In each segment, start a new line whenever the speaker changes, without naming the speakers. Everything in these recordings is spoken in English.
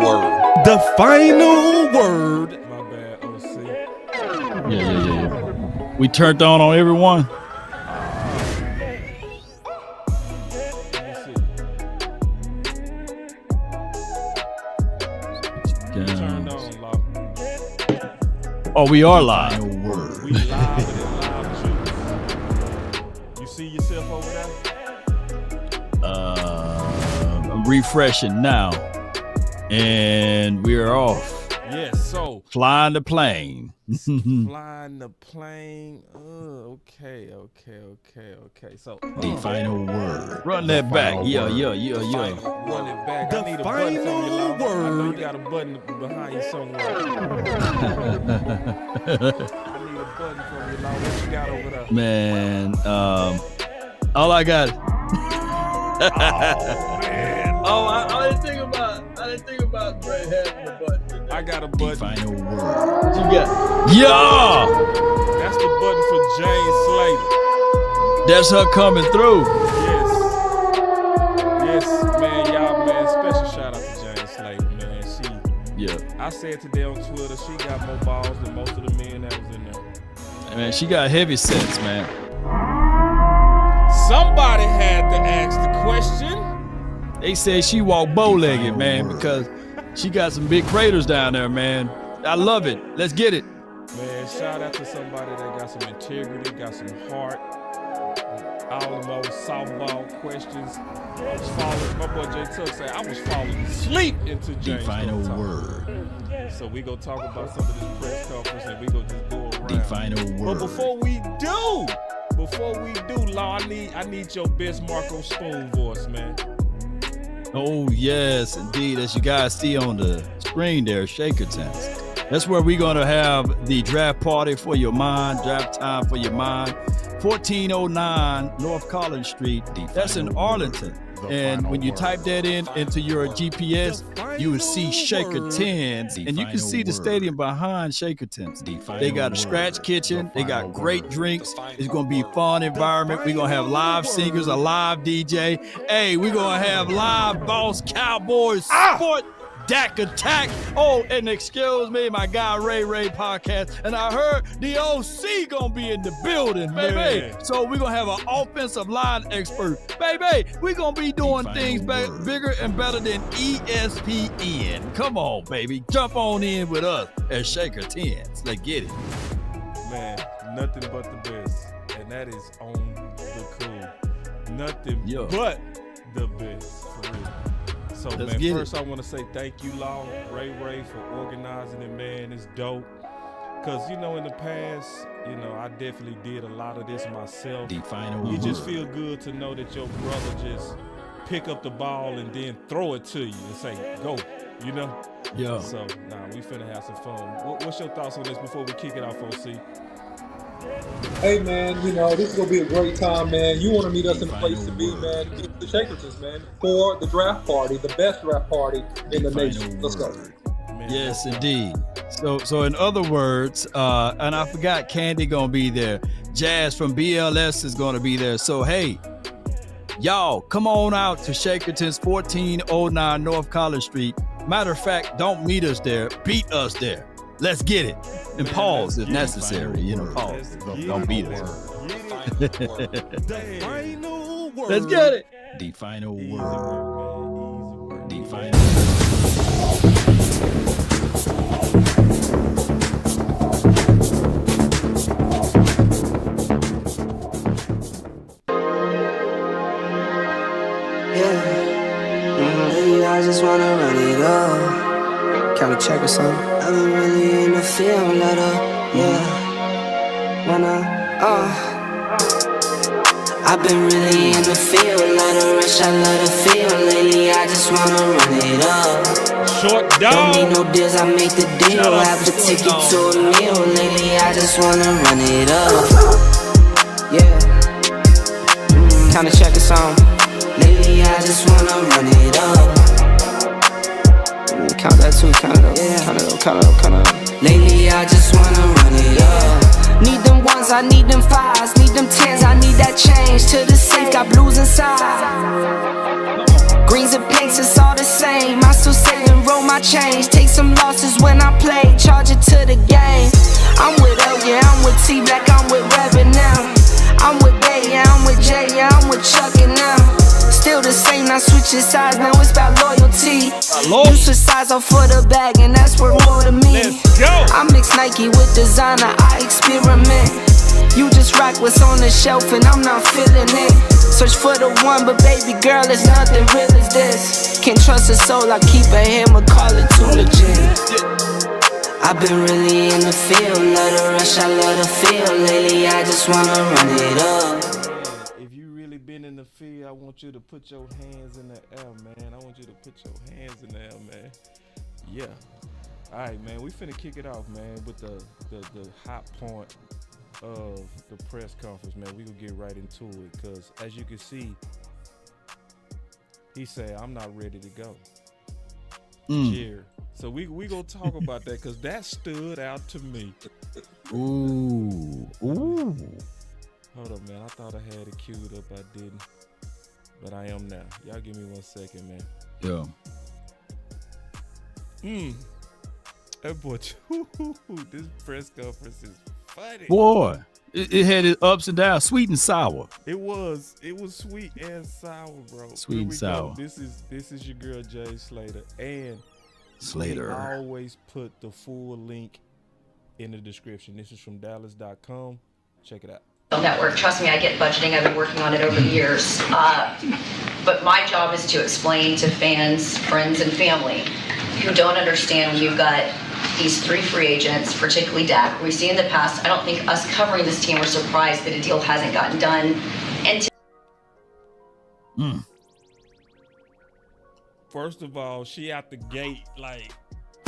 word. The final word.
My bad, OC.
Yeah. We turned on everyone.
Turned on, Law.
Oh, we are live.
We live and live too. You see yourself over there?
I'm refreshing now, and we are off.
Yes, so
Flying the plane.
flying the plane. Okay. So
The final word. Run that back. Yeah.
run it back.
The
I need a button from you, Law.
final
I know you
word.
got a button behind you somewhere. I need a button from you, Law. What you got over there?
Man, all I got. I didn't think about Dre having the button.
I got a
The
button.
final word. What you got? Yeah,
That's the button for James Slater.
that's her coming through.
Yes, man, y'all, man. Special shout out to James Slater, man.
Yeah,
I said today on Twitter, she got more balls than most of the men that was in there.
man, she got heavy sets, man.
Somebody had to ask the question.
They said she walked bow-legged, man, because she got some big craters down there, man. I love it. Let's get it.
Man, shout out to somebody that got some integrity, got some heart. All of those softball questions. I was falling, my boy Jay Tuck said, I was falling asleep into
The
James.
final
Tuck.
word.
So we gonna talk about some of this press conference and we gonna just go around.
The final word.
But before we do, Law, I need your best Marco Spoon voice, man.
Oh, yes, indeed. As you guys see on the screen there, Shakertons. That's where we're going to have the draft party for your mind, draft time for your mind. 1409 North Collins Street. That's in Arlington. And when you type that into your GPS, you will see Shakertons. And you can see the stadium behind Shakertons. They got a scratch kitchen. They got great drinks. It's going to be a fun environment. We're going to have live singers, a live DJ. Hey, we're going to have live Boss Cowboys Sport Dak Attack. Oh, and excuse me, my guy Ray podcast. And I heard the OC gonna be in the building, baby.
Man.
So we're gonna have an offensive line expert. Baby, we're gonna be doing things bigger and better than ESPN. Come on, baby. Jump on in with us at Shaker 10s. Let's get it.
Man, nothing but the best. And that is on the cool. Nothing but the best, for real. So,
Let's
man,
get
first I want to say thank you, Law, Ray, for organizing it, man. It's dope. Because, in the past, I definitely did a lot of this myself.
The final
You
word.
just feel good to know that your brother just pick up the ball and then throw it to you and say, go,
Yeah.
So, we finna have some fun. What's your thoughts on this before we kick it off, OC?
Hey man, this is gonna be a great time, man. You want to meet us in the place to be, man. Get the Shakertons, man, for the draft party, the best draft party in the nation. Let's go.
Man,
Yes, indeed. So in other words, and I forgot Candy gonna be there. Jazz from BLS is gonna be there. So hey, y'all, come on out to Shakerton's 1409 North College Street. Matter of fact, don't meet us there, beat us there. Let's get it. And pause if necessary. Pause. Don't beat us.
The final word.
Let's get it. The final word. The final
I just wanna run it up. Can we check or something? I've been really in the field, let up, I've been really in the field, let her rush, I let her feel. Lately, I just wanna run it up.
Short
Don't
dog.
need no deals, I make the deal.
Shout out
Have
to
to
Short
take you
Dog.
to a meal. Lately, I just wanna run it up. Kinda check or something. Lately, I just wanna run it up. Count that too, count it up, count it up. Lately I just wanna run it up. Need them ones, I need them fives, need them tens, I need that change. To the safe, got blues inside. Greens and pinks, it's all the same. I still save and roll my change. Take some losses when I play, charge it to the game. I'm with L, yeah, I'm with T Black, I'm with Reverend now. I'm with Bay, yeah, I'm with Jay, yeah, I'm with Chuck and now. Still the same, not switching sides, now it's about loyalty. You switch sides off for the bag, and that's worth more to me.
Let's go.
I mix Nike with designer, I experiment. You just rock what's on the shelf, and I'm not feeling it. Search for the one, but baby girl, it's nothing real as this. Can't trust a soul, I keep a hammer, call it too legit. I've been really in the field, love the rush, I love the feel. Lately, I just wanna run it up.
If you really been in the field, I want you to put your hands in the air, man. I want you to put your hands in the air, man. Yeah. All right, man. We finna kick it off, man, with the hot point of the press conference, man. We gonna get right into it, because as you can see, he said, I'm not ready to go. Jerry. So we gonna talk about that, because that stood out to me.
Ooh.
Hold up, man. I thought I had it queued up. I didn't. But I am now. Y'all give me 1 second, man.
Yeah.
That boy, this press conference is funny.
Boy, it had its ups and downs, sweet and sour.
It was sweet and sour, bro.
Sweet and sour.
This is your girl Jay Slater, and
Slater.
I always put the full link in the description. This is from Dallas.com. Check it out.
Network. Trust me, I get budgeting. I've been working on it over the years. But my job is to explain to fans, friends, and family who don't understand when you've got these 3 free agents, particularly Dak. We've seen in the past, I don't think us covering this team, we're surprised that a deal hasn't gotten done. And
First of all, she out the gate like,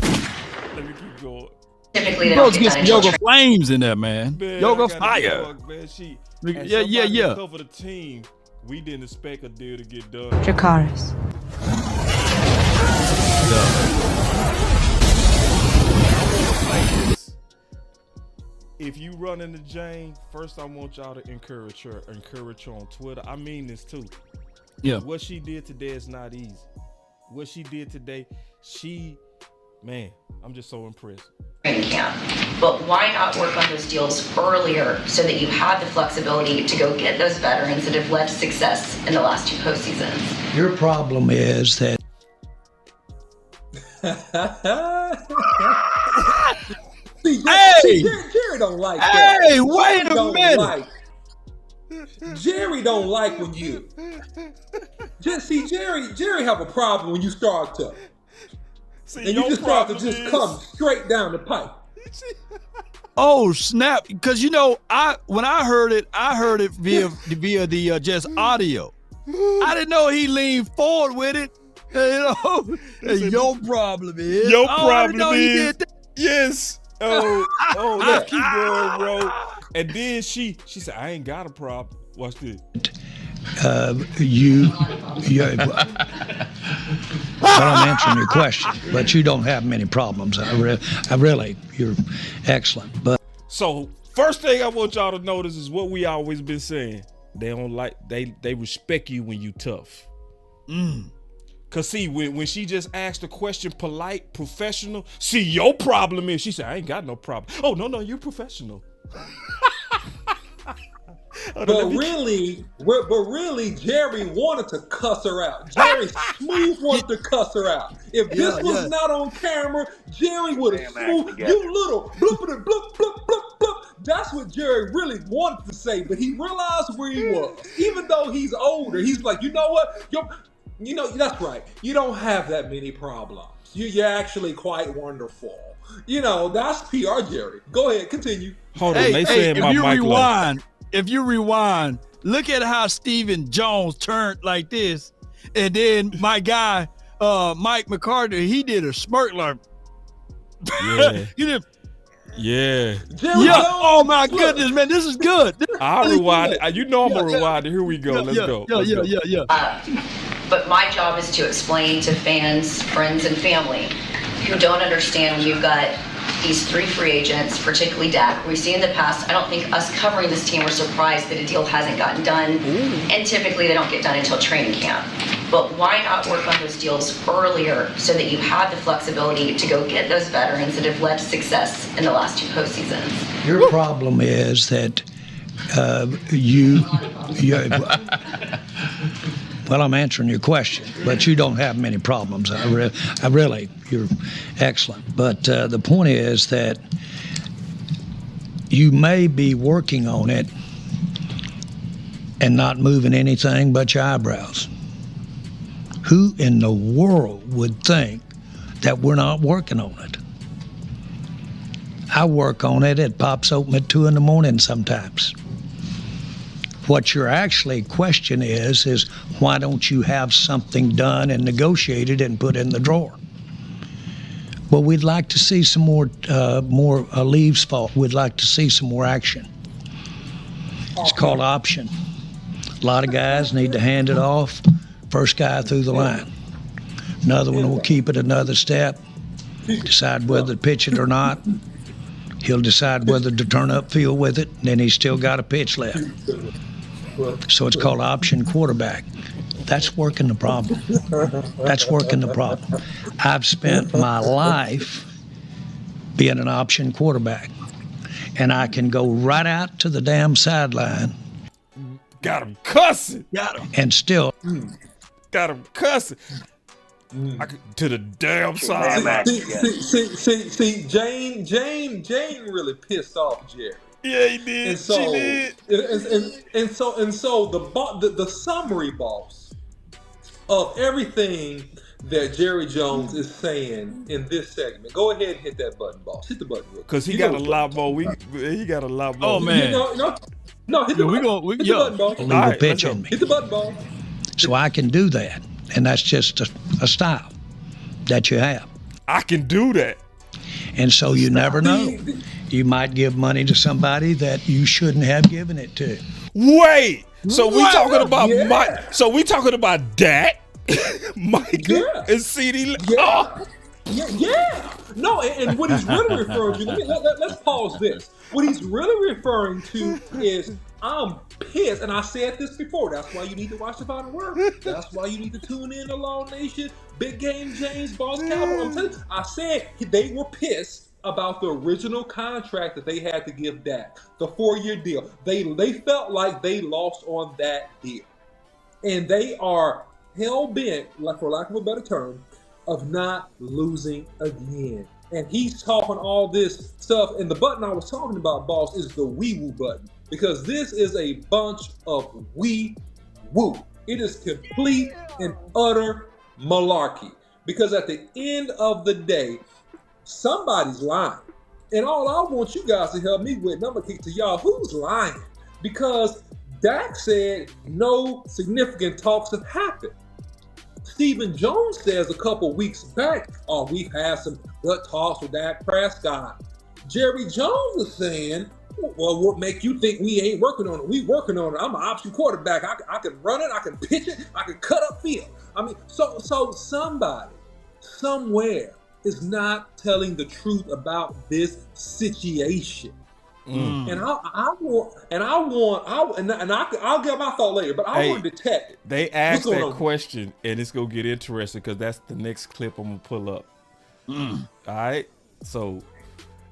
let me keep going.
typically they don't get
Get
done
some
until
yoga flames in there, man. Yoga
I gotta
fire.
talk, man.
Yeah.
Cover the team. We didn't expect a deal to get done.
Dracarys.
If you run into Jane, first I want y'all to encourage her on Twitter. I mean this too.
Yeah.
What she did today is not easy. What she did today, man, I'm just so impressed.
training camp. But why not work on those deals earlier so that you have the flexibility to go get those veterans that have led to success in the last 2 postseasons?
Your problem is that
See, Jerry don't like that.
Hey, wait a minute.
Jerry don't like when you. Jerry have a problem when you start to.
See,
And you just start to just come straight down the pipe.
Oh snap! Because when I heard it via the just audio. I didn't know he leaned forward with it. Your problem is.
Your problem is. Yes. Let's keep going, bro. And then she said, I ain't got a problem. Watch this.
I'm answering your question, but you don't have many problems. I really, you're excellent. But
So first thing I want y'all to notice is what we always been saying. They respect you when you tough. Cause see, when she just asked a question, polite, professional. See, your problem is, she said, I ain't got no problem. Oh no, you're professional.
But really, Jerry wanted to cuss her out. Jerry smooth wanted to cuss her out. If this was not on camera, Jerry would have smooth. You little bloopity bloop bloop bloop bloop. That's what Jerry really wanted to say, but he realized where he was. Even though he's older, he's like, you know what? That's right. You don't have that many problems. You're actually quite wonderful. That's PR Jerry. Go ahead, continue.
Hold on, they saying my mic low.
If you rewind, look at how Stephen Jones turned like this, and then my guy, Mike McCarthy, he did a smirk like,
yeah,
he did.
Yeah.
Oh my goodness, man, this is good.
I'll rewind it. I'm gonna rewind it. Here we go. Let's go.
But my job is to explain to fans, friends, and family who don't understand when you've got these 3 free agents, particularly Dak. We've seen in the past, I don't think us covering this team, we're surprised that a deal hasn't gotten done. And typically they don't get done until training camp. But why not work on those deals earlier so that you have the flexibility to go get those veterans that have led to success in the last 2 postseasons?
Your problem is that you well, I'm answering your question, but you don't have many problems. I really, you're excellent. But the point is that you may be working on it and not moving anything but your eyebrows. Who in the world would think that we're not working on it? I work on it. It pops open at 2 in the morning sometimes. What your actually question is why don't you have something done and negotiated and put in the drawer? Well, we'd like to see some more leaves fall. We'd like to see some more action. It's called option. A lot of guys need to hand it off. First guy through the line. Another one will keep it another step, decide whether to pitch it or not. He'll decide whether to turn upfield with it, and then he's still got a pitch left. So it's called option quarterback. That's working the problem. That's working the problem. I've spent my life being an option quarterback, and I can go right out to the damn sideline.
Got him cussing.
And still.
Got him cussing. To the damn side.
See, Jane really pissed off Jerry.
Yeah, he did.
And so,
she did.
And so the summary, boss, of everything that Jerry Jones is saying in this segment. Go ahead and hit that button, boss. Hit the button real quick.
Because he got a lot more. He got a lot more.
Oh man.
No, hit the button. Hit the button, boss.
Leave a pitch on me.
Hit the button, boss.
So I can do that, and that's just a style that you have.
I can do that.
And so you never know. You might give money to somebody that you shouldn't have given it to.
Wait. So we talking about Mike. So we talking about Dak, Micah, and CeeDee.
Yeah. Yeah. No, and what he's really referring to, let's pause this. What he's really referring to is, I'm pissed, and I said this before. That's why you need to watch the final word. That's why you need to tune in to Law Nation, Big Game James, Boss Cowboy. I'm telling you, I said they were pissed about the original contract that they had to give Dak, the 4-year deal. They felt like they lost on that deal, and they are hell bent, like for lack of a better term, of not losing again. And he's talking all this stuff, and the button I was talking about, boss, is the wee-woo button. Because this is a bunch of wee-woo. It is complete and utter malarkey. Because at the end of the day, somebody's lying. And all I want you guys to help me with, and I'm going to kick to y'all, who's lying? Because Dak said no significant talks have happened. Stephen Jones says a couple weeks back, we've had some good talks with Dak Prescott. Jerry Jones is saying, well, what make you think we ain't working on it? We working on it. I'm an option quarterback. I can run it. I can pitch it. I can cut up field. I mean, so somebody, somewhere is not telling the truth about this situation. And I'll get my thought later, but I want to detect it.
They asked that question, and it's gonna get interesting because that's the next clip I'm gonna pull up. All right, so.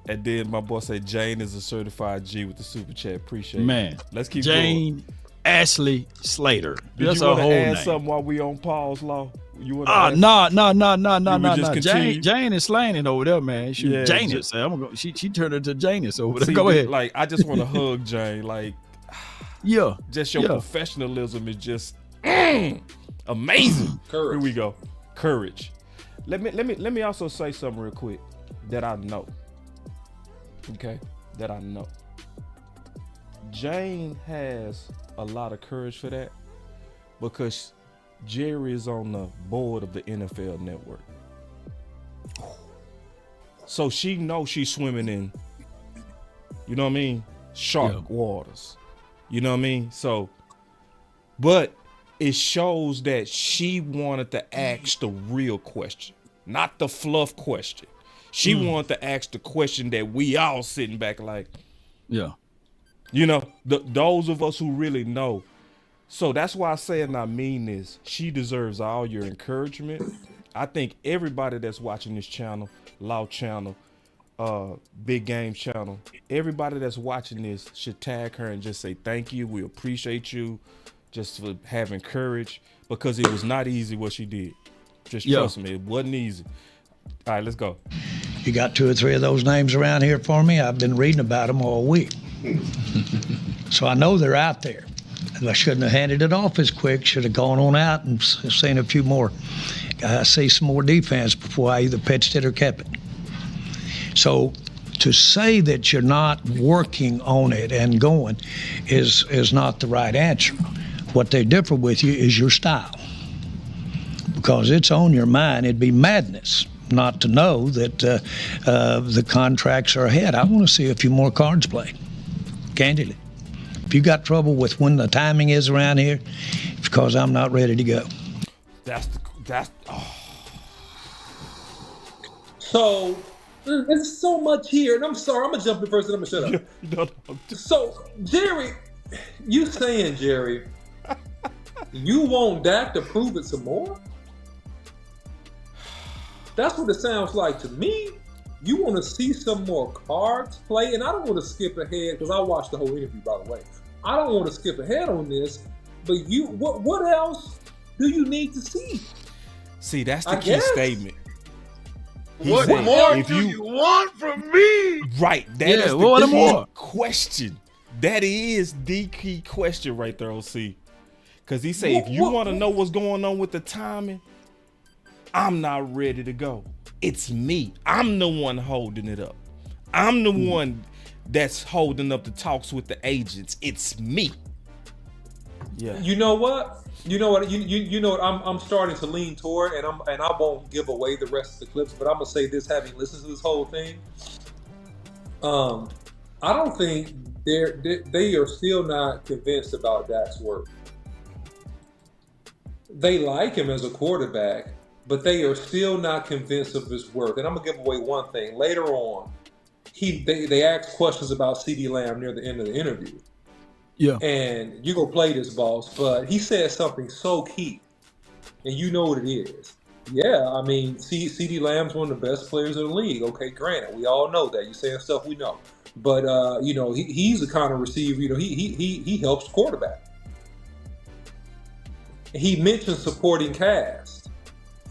And then my boy said Jane is a certified G with the super chat. Appreciate it. Man, let's keep
Jane
going.
Ashley Slater.
That's
her whole name.
Something while we on pause, Law? You want
No. Jane is slanging over there, man. Janus. She turned into Janus over there.
See,
go ahead.
Like, I just want to hug Jane. Like, just your professionalism is just amazing.
Courage.
Here we go. Courage. Let me also say something real quick that I know. Okay, that I know. Jane has a lot of courage for that because Jerry is on the board of the NFL Network. So she knows she's swimming in, you know what I mean, shark waters. You know what I mean? So, but it shows that she wanted to ask the real question, not the fluff question. She wanted to ask the question that we all sitting back like, you know, those of us who really know So that's why I say, and I mean this, she deserves all your encouragement. I think everybody that's watching this channel, Law Channel, Big Game Channel, everybody that's watching this should tag her and just say thank you. We appreciate you just for having courage, because it was not easy what she did. Just trust me, it wasn't easy. All right, let's go.
You got 2 or 3 of those names around here for me? I've been reading about them all week. So I know they're out there. I shouldn't have handed it off as quick. Should have gone on out and seen a few more. I see some more defense before I either pitched it or kept it. So to say that you're not working on it and going is not the right answer. What they differ with you is your style, because it's on your mind. It'd be madness not to know that the contracts are ahead. I want to see a few more cards played, candidly. If you got trouble with when the timing is around here, it's because I'm not ready to go.
So there's so much here, and I'm sorry, I'm gonna jump in first and I'm gonna shut up.
No.
So Jerry, you saying, Jerry, you want Dak to prove it some more? That's what it sounds like to me. You want to see some more cards play, and I don't want to skip ahead because I watched the whole interview, by the way. I don't want to skip ahead on this, but what else do you need to see?
See, that's the key statement.
What more do you want from me?
Right. That is the key question. That is the key question right there, OC. Because he said, if you want to know what's going on with the timing, I'm not ready to go. It's me. I'm the one holding it up. I'm the one that's holding up the talks with the agents. It's me. Yeah.
You know what? You know what? I'm starting to lean toward, and I won't give away the rest of the clips, but I'm gonna say this, having listened to this whole thing. I don't think they are still not convinced about Dak's work. They like him as a quarterback, but they are still not convinced of his work. And I'm gonna give away one thing. Later on, they asked questions about CeeDee Lamb near the end of the interview.
Yeah.
And you're going to play this, boss, but he said something so key, and you know what it is. Yeah, I mean, CeeDee Lamb's one of the best players in the league. Okay, granted, we all know that. You're saying stuff we know. But, he's the kind of receiver, he helps quarterback. He mentioned supporting cast.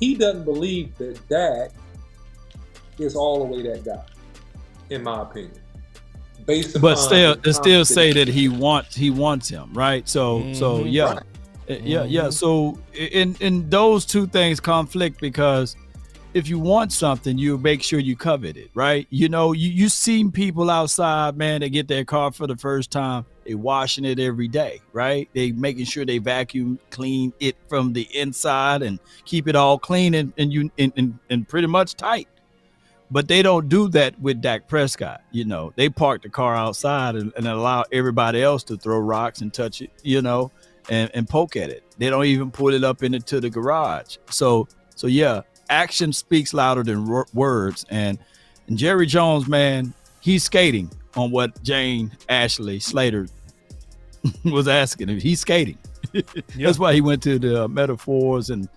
He doesn't believe that Dak is all the way that guy, in my opinion.
But still say that he wants him, right? So yeah. So in those two things conflict, because if you want something, you make sure you covet it, right? You seen people outside, man, they get their car for the first time, they washing it every day, right? They making sure they vacuum clean it from the inside and keep it all clean and pretty much tight. But they don't do that with Dak Prescott. They park the car outside and allow everybody else to throw rocks and touch it, and poke at it. They don't even pull it up into the garage. So yeah, action speaks louder than words. And Jerry Jones, man, he's skating on what Jane Ashley Slater was asking him. He's skating. That's why he went to the metaphors and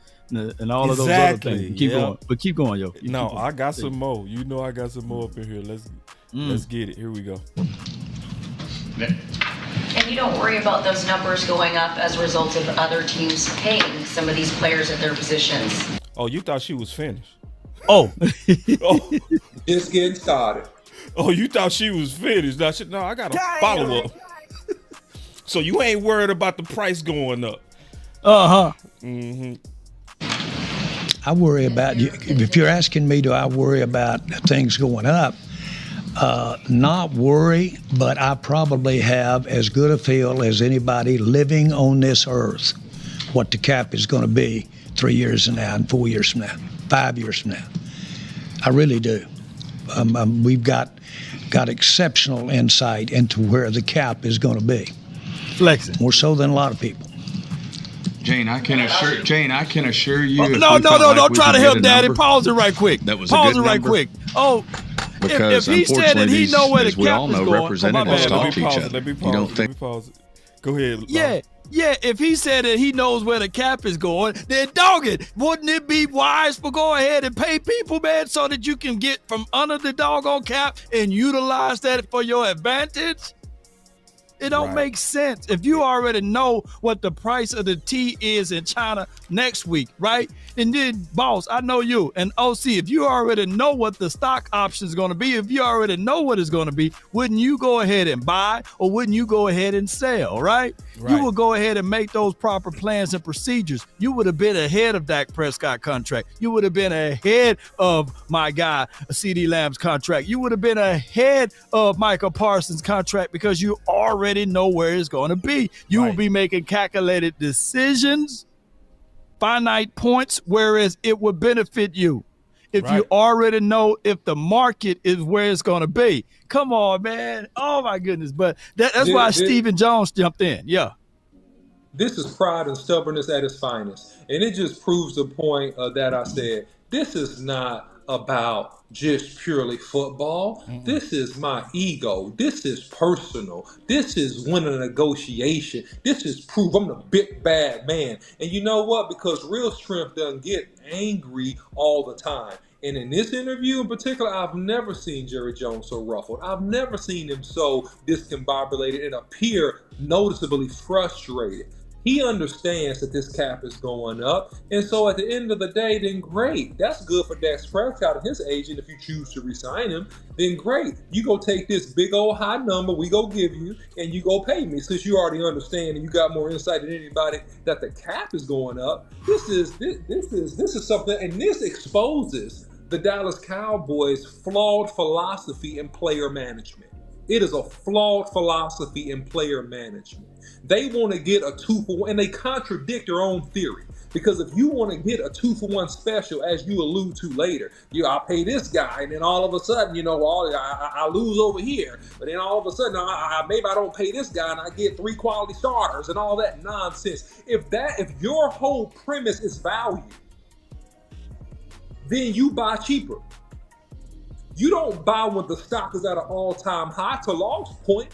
all of those other things. Keep going. But keep going, yo.
I got some more. I got some more up in here. Let's get it. Here we go.
And you don't worry about those numbers going up as a result of other teams paying some of these players at their positions.
Oh, you thought she was finished?
Oh.
Just getting started.
Oh, you thought she was finished? No, I got a follow up. So you ain't worried about the price going up?
Uh-huh.
Mm-hmm.
I worry about you. If you're asking me, do I worry about things going up? Not worry, but I probably have as good a feel as anybody living on this earth what the cap is going to be 3 years from now, and 4 years from now, 5 years from now. I really do. We've got exceptional insight into where the cap is going to be.
Flexing.
More so than a lot of people.
Jane, I can assure you.
No, don't try to help Daddy. Pause it right quick.
That was
Pause
a good
it right
number.
quick. Oh,
Because
if he said that he know where the
as we
cap
all
is
know,
going,
representatives
Let
talk
me
to each
pause
other.
it. Let me
You don't
pause
think
it. Go ahead.
yeah, Yeah, if he said that he knows where the cap is going, then dog it. Wouldn't it be wise for go ahead and pay people, man, so that you can get from under the doggone cap and utilize that for your advantage? It don't make sense. If you already know what the price of the tea is in China next week, right? And then, boss, I know you. And OC, if you already know what the stock option is going to be, if you already know what it's going to be, wouldn't you go ahead and buy or wouldn't you go ahead and sell, right? You would go ahead and make those proper plans and procedures. You would have been ahead of Dak Prescott contract. You would have been ahead of my guy, CeeDee Lamb's contract. You would have been ahead of Micah Parsons' contract because you already know where it's going to be. You will be making calculated decisions, finite points, whereas it would benefit you if you already know if the market is where it's going to be. Come on, man. Oh, my goodness. But that's why Stephen Jones jumped in. Yeah.
This is pride and stubbornness at its finest. And it just proves the point that I said. This is not about just purely football. This is my ego. This is personal. This is winning a negotiation. This is proof I'm the big bad man. And you know what? Because real strength doesn't get angry all the time. And in this interview in particular, I've never seen Jerry Jones so ruffled. I've never seen him so discombobulated and appear noticeably frustrated. He understands that this cap is going up. And so at the end of the day, then great. That's good for Dak Prescott and his agent. If you choose to resign him, then great. You go take this big old high number we go give you and you go pay me, since you already understand and you got more insight than anybody that the cap is going up. This is something, and this exposes the Dallas Cowboys' flawed philosophy in player management. It is a flawed philosophy in player management. They want to get a 2-for-1, and they contradict their own theory. Because if you want to get a 2-for-1 special, as you allude to later, I'll pay this guy, and then all of a sudden, I lose over here. But then all of a sudden, maybe I don't pay this guy, and I get 3 quality starters and all that nonsense. If your whole premise is value, then you buy cheaper. You don't buy when the stock is at an all-time high, to Law's point.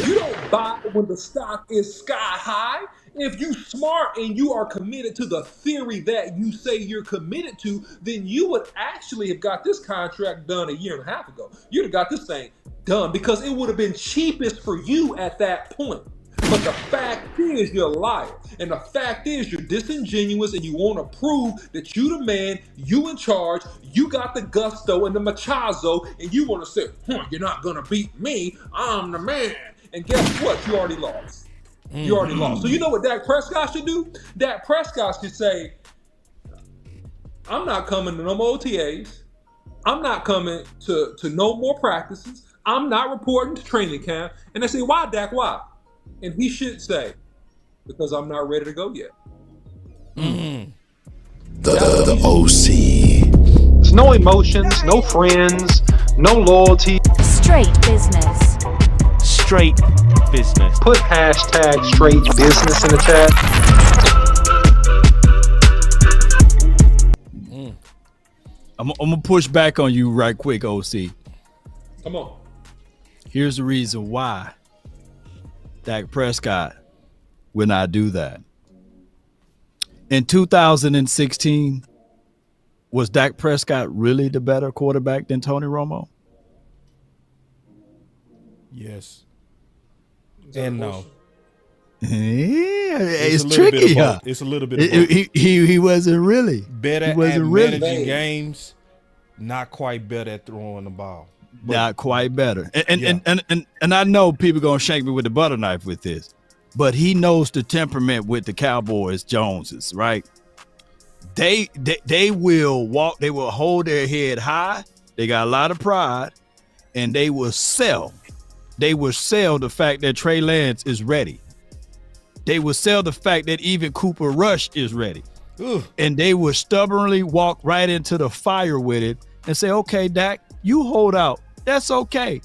You don't buy when the stock is sky high. If you smart and you are committed to the theory that you say you're committed to, then you would actually have got this contract done a year and a half ago. You'd have got this thing done because it would have been cheapest for you at that point. But the fact is you're a liar. And the fact is you're disingenuous and you want to prove that you the man, you in charge, you got the gusto and the machazo, and you want to say, you're not going to beat me, I'm the man. And guess what? You already lost. You already lost. So you know what Dak Prescott should do? Dak Prescott should say, I'm not coming to no more OTAs. I'm not coming to no more practices. I'm not reporting to training camp. And they say, why, Dak? Why? And he should say, because I'm not ready to go yet.
The OC.
There's no emotions, no friends, no loyalty.
Straight business.
Straight business. Put hashtag straight business in the chat.
I'm going to push back on you right quick, OC.
Come on.
Here's the reason why Dak Prescott will not do that. In 2016, was Dak Prescott really the better quarterback than Tony Romo?
Yes. And no.
Yeah, it's tricky.
It's a little bit of both.
He wasn't really.
Better at managing games, not quite better at throwing the ball. But
not quite better. And I know people going to shake me with the butter knife with this, but he knows the temperament with the Cowboys Joneses, right? They will walk, they will hold their head high. They got a lot of pride, and they will sell. They will sell the fact that Trey Lance is ready. They will sell the fact that even Cooper Rush is ready.
Ugh.
And they will stubbornly walk right into the fire with it and say, okay, Dak, you hold out. That's okay.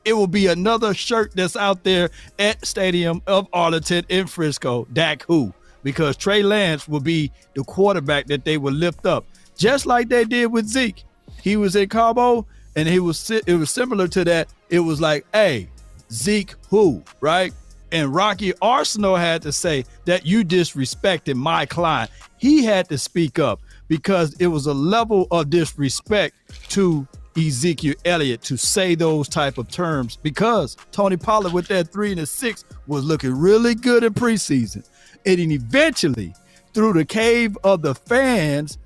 It will be another shirt that's out there at Stadium of Arlington in Frisco. Dak who? Because Trey Lance will be the quarterback that they will lift up, just like they did with Zeke. He was in Cabo, and it was similar to that. It was like, hey, Zeke who, right? And Rocky Arsenal had to say that you disrespected my client. He had to speak up because it was a level of disrespect to Ezekiel Elliott to say those type of terms, because Tony Pollard with that 3 and a 6 was looking really good in preseason. And then eventually, through the cave of the fans,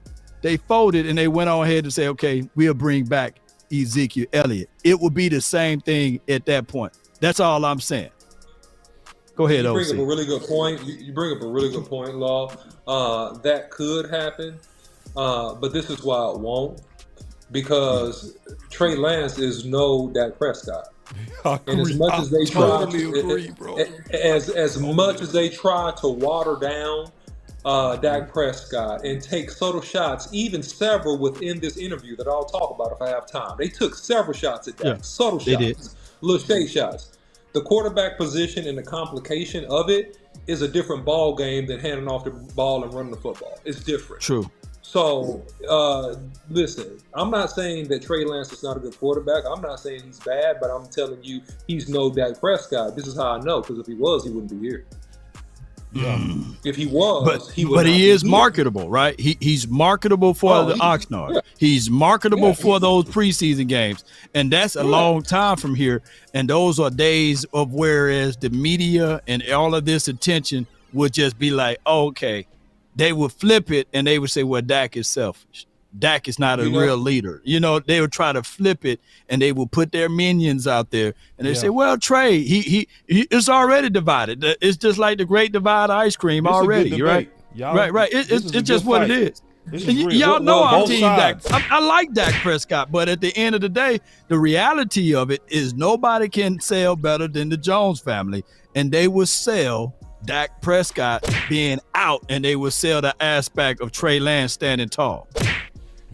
they folded and they went on ahead to say, okay, we'll bring back Ezekiel Elliott. It would be the same thing at that point. That's all I'm saying. Go ahead, OC.
You bring up a really good point. You bring up a really good point, Law. That could happen, but this is why it won't. Because Trey Lance is no Dak Prescott. And as much as they try as much as they try to water down Dak Prescott and take subtle shots, even several within this interview that I'll talk about if I have time. They took several shots at Dak, subtle shots, little shade shots. The quarterback position and the complication of it is a different ball game than handing off the ball and running the football. It's different.
True.
So, listen, I'm not saying that Trey Lance is not a good quarterback. I'm not saying he's bad, but I'm telling you he's no Dak Prescott. This is how I know, because if he was, he wouldn't be here. Yeah. If he was, he would.
But he is marketable, right? He's marketable for the Oxnard. Yeah. He's marketable for those preseason games, and that's a long time from here. And those are days of whereas the media and all of this attention would just be like, oh, okay, they would flip it and they would say, well, Dak is selfish. Dak is not a real leader. You know, they would try to flip it and they will put their minions out there and they say, well, Trey, he it's already divided. It's just like the great divide ice cream already, right? Right. It's just what it is. Y'all know I'm team Dak. I like Dak Prescott, but at the end of the day, the reality of it is nobody can sell better than the Jones family, and they will sell Dak Prescott being out, and they will sell the aspect of Trey Lance standing tall.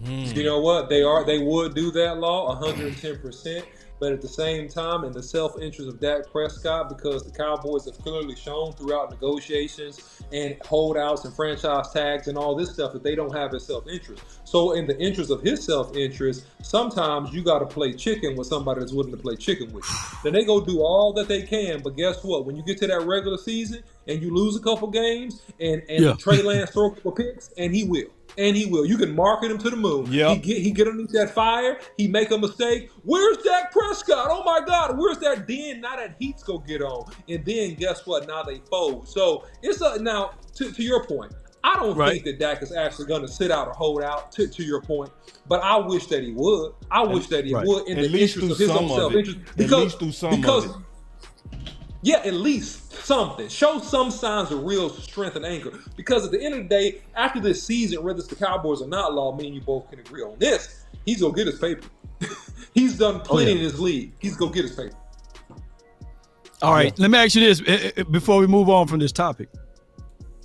You know what? They would do that, Law, 110%. But at the same time, in the self-interest of Dak Prescott, because the Cowboys have clearly shown throughout negotiations and holdouts and franchise tags and all this stuff that they don't have his self-interest. So in the interest of his self-interest, sometimes you got to play chicken with somebody that's willing to play chicken with you. Then they go do all that they can, but guess what? When you get to that regular season and you lose a couple games and Trey Lance throw a couple picks, and he will. And he will. You can market him to the moon. He get underneath that fire. He make a mistake. Where's Dak Prescott? Oh my God. Where's that den? Now that heat's go get on. And then guess what? Now they fold. So it's now to your point. I don't think that Dak is actually going to sit out or hold out. To your point, but I wish that he would. I wish that he would in the interest of his own self-interest.
At least do some of it.
Yeah, at least something. Show some signs of real strength and anchor. Because at the end of the day, after this season, whether it's the Cowboys or not, Law, me and you both can agree on this. He's going to get his paper. He's done plenty in his league. He's going to get his paper.
All right, let me ask you this before we move on from this topic.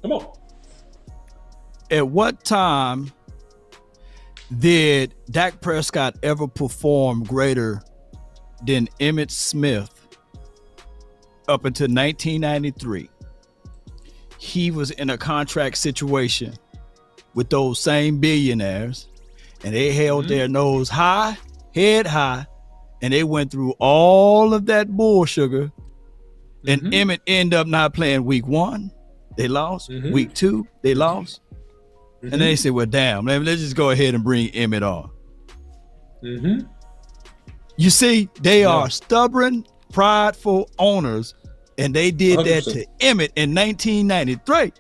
Come on.
At what time did Dak Prescott ever perform greater than Emmitt Smith? Up until 1993, he was in a contract situation with those same billionaires, and they held their nose high, head high, and they went through all of that bull sugar. And Emmitt ended up not playing week 1. They lost. Week 2, they lost. And then they said, well, damn, let's just go ahead and bring Emmitt on. You see, they are stubborn, prideful owners, and they did 100%. That to Emmitt in 1993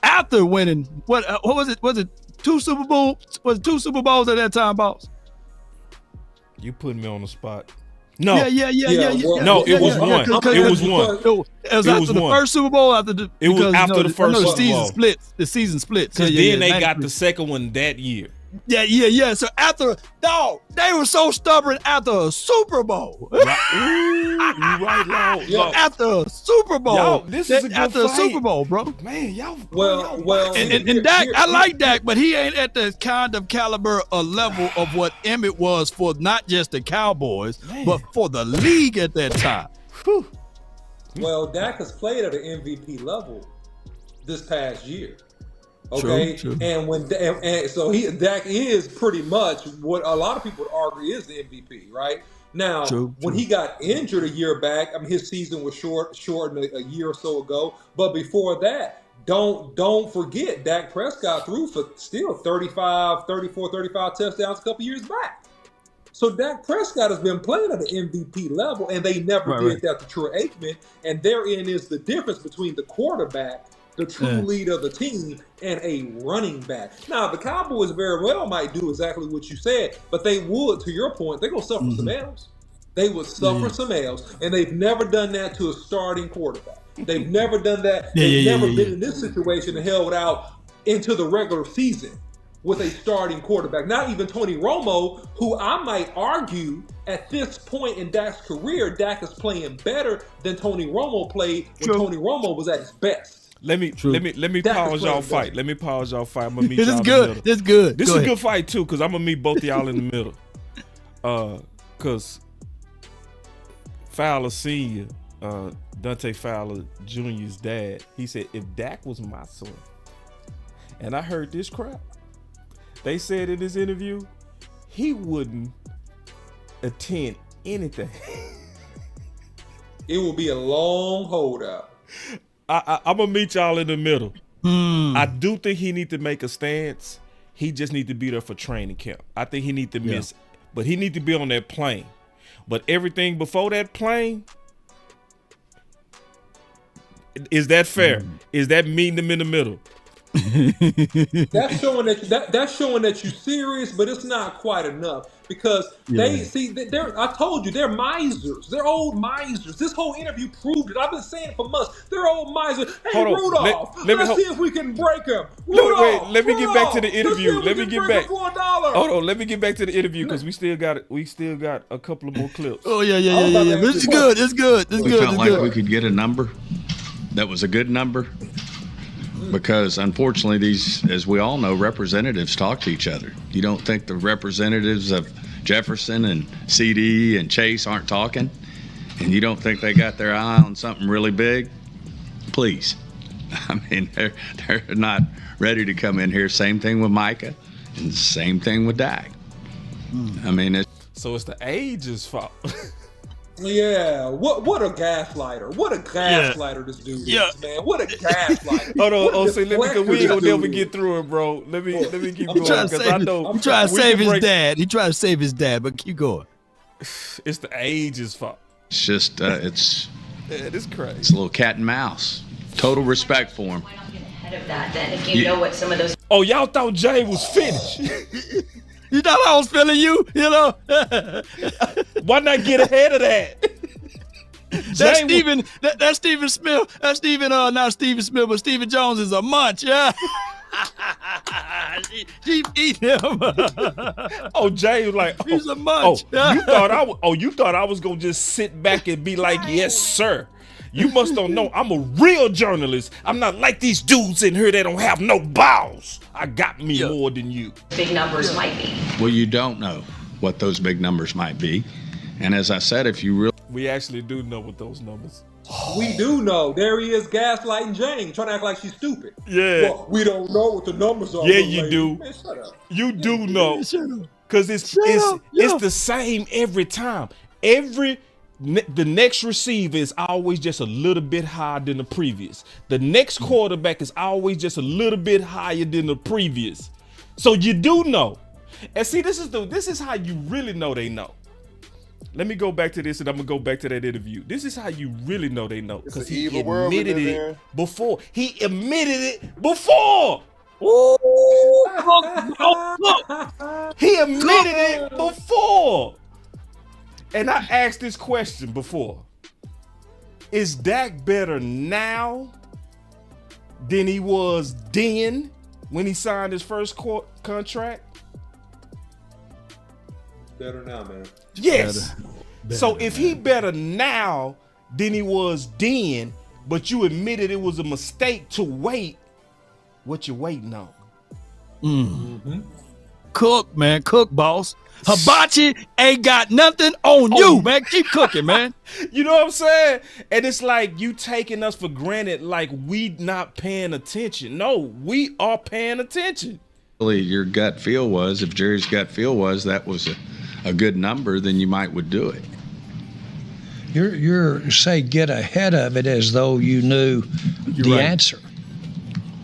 after winning what was it 2 Super Bowls? Was it 2 Super Bowls at that time, boss?
You putting me on the spot. No.
Yeah.
No, it was one. It was one.
It was after the first Super Bowl.
It was after the first Super Bowl.
The season splits.
Because then they got the second one that year.
Yeah. So they were so stubborn after a Super Bowl.
You right, Law.
After a Super Bowl.
Yo, this is a good
after
fight.
a Super Bowl, bro.
Man, y'all.
Well.
And Dak, I like Dak, but he ain't at the kind of caliber or level of what Emmitt was for not just the Cowboys, but for the league at that time. Whew.
Well, Dak has played at an MVP level this past year. Okay,
True.
and so Dak is pretty much what a lot of people would argue is the MVP, right? Now, when he got injured a year back, I mean, his season was shortened a year or so ago. But before that, don't forget, Dak Prescott threw for still 34, 35 touchdowns a couple years back. So Dak Prescott has been playing at the MVP level, and they never did that to Troy Aikman. And therein is the difference between the quarterback, the true leader of the team, and a running back. Now, the Cowboys very well might do exactly what you said, but they would, to your point, they're going to suffer some L's. They would suffer some L's, and they've never done that to a starting quarterback. They've never done that. They've never been in this situation and held out into the regular season with a starting quarterback. Not even Tony Romo, who I might argue at this point in Dak's career, Dak is playing better than Tony Romo played when Tony Romo was at his best.
Let me pause y'all fight. Let me pause y'all fight. I'm gonna meet
This
y'all
is
in
good.
the middle.
This is good.
This is a good fight too, because I'm gonna meet both of y'all in the middle. Because Fowler Sr., Dante Fowler Jr.'s dad, he said, if Dak was my son, and I heard this crap, they said in this interview, he wouldn't attend anything.
It will be a long holdout.
I'm gonna meet y'all in the middle. I do think he need to make a stance. He just need to be there for training camp. I think he need to miss, but he need to be on that plane. But everything before that plane, is that fair? Is that meeting them in the middle?
That's showing that you're serious, but it's not quite enough because I told you they're misers. They're old misers. This whole interview proved it. I've been saying it for months. They're old misers. Hey, Rudolph, let's see if we can break them. Rudolph,
let me get back to the interview.
Let me get back.
Hold on, let me get back to the interview because we still got a couple of more clips.
Oh yeah. This is good. It's good.
We felt like we could get a number that was a good number. Because unfortunately, these, as we all know, representatives talk to each other. You don't think the representatives of Jefferson and CeeDee and Chase aren't talking? And you don't think they got their eye on something really big? Please. I mean, they're not ready to come in here. Same thing with Micah and same thing with Dak. I mean,
so it's the age's fault.
Yeah, what a gaslighter! What a gaslighter this dude is, man! What a gaslighter!
Hold on, see, because we ain't gonna never get through it, bro. Let me keep going because I know
I'm trying to save his dad. He tried to save his dad, but keep going.
It's the age's fault.
It's just it's
crazy.
It's a little cat and mouse. Total respect for him.
Why not get ahead of that then? If you know what some of those.
Oh, y'all thought Jay was finished.
You thought I was feeling you, you know?
Why not get ahead of that?
That's Steven. That's Steven Smith. That's Steven. Not Steven Smith, but Steven Jones is a munch. Yeah. She eat him.
Oh, Jay was like,
he's a munch.
You thought I was gonna just sit back and be like, yes, sir. You must don't know I'm a real journalist. I'm not like these dudes in here that don't have no balls. I got me more than you.
Big numbers might be.
Well, you don't know what those big numbers might be. And as I said, if you really...
We actually do know what those numbers.
We do know. There he is gaslighting Jane, trying to act like she's stupid.
Yeah.
Well, we don't know what the numbers are.
Yeah, you do.
Man, shut up.
You do know. Because it's the same every time. The next receiver is always just a little bit higher than the previous. The next quarterback is always just a little bit higher than the previous. So you do know. And see, this is how you really know they know. Let me go back to this, and I'm gonna go back to that interview. This is how you really know they know, because he admitted it before. He admitted it before. He admitted it before. And I asked this question before. Is Dak better now than he was then when he signed his first contract?
Better now, man.
Yes. So if he better now than he was then, but you admitted it was a mistake to wait, what you waiting on?
Cook, man. Cook, boss. Hibachi ain't got nothing on you, man. Keep cooking, man.
You know what I'm saying? And it's like you taking us for granted, like we not paying attention. No, we are paying attention.
Really, your gut feel was, if Jerry's gut feel was that was a good number, then you would do it.
You're say get ahead of it as though you knew the answer.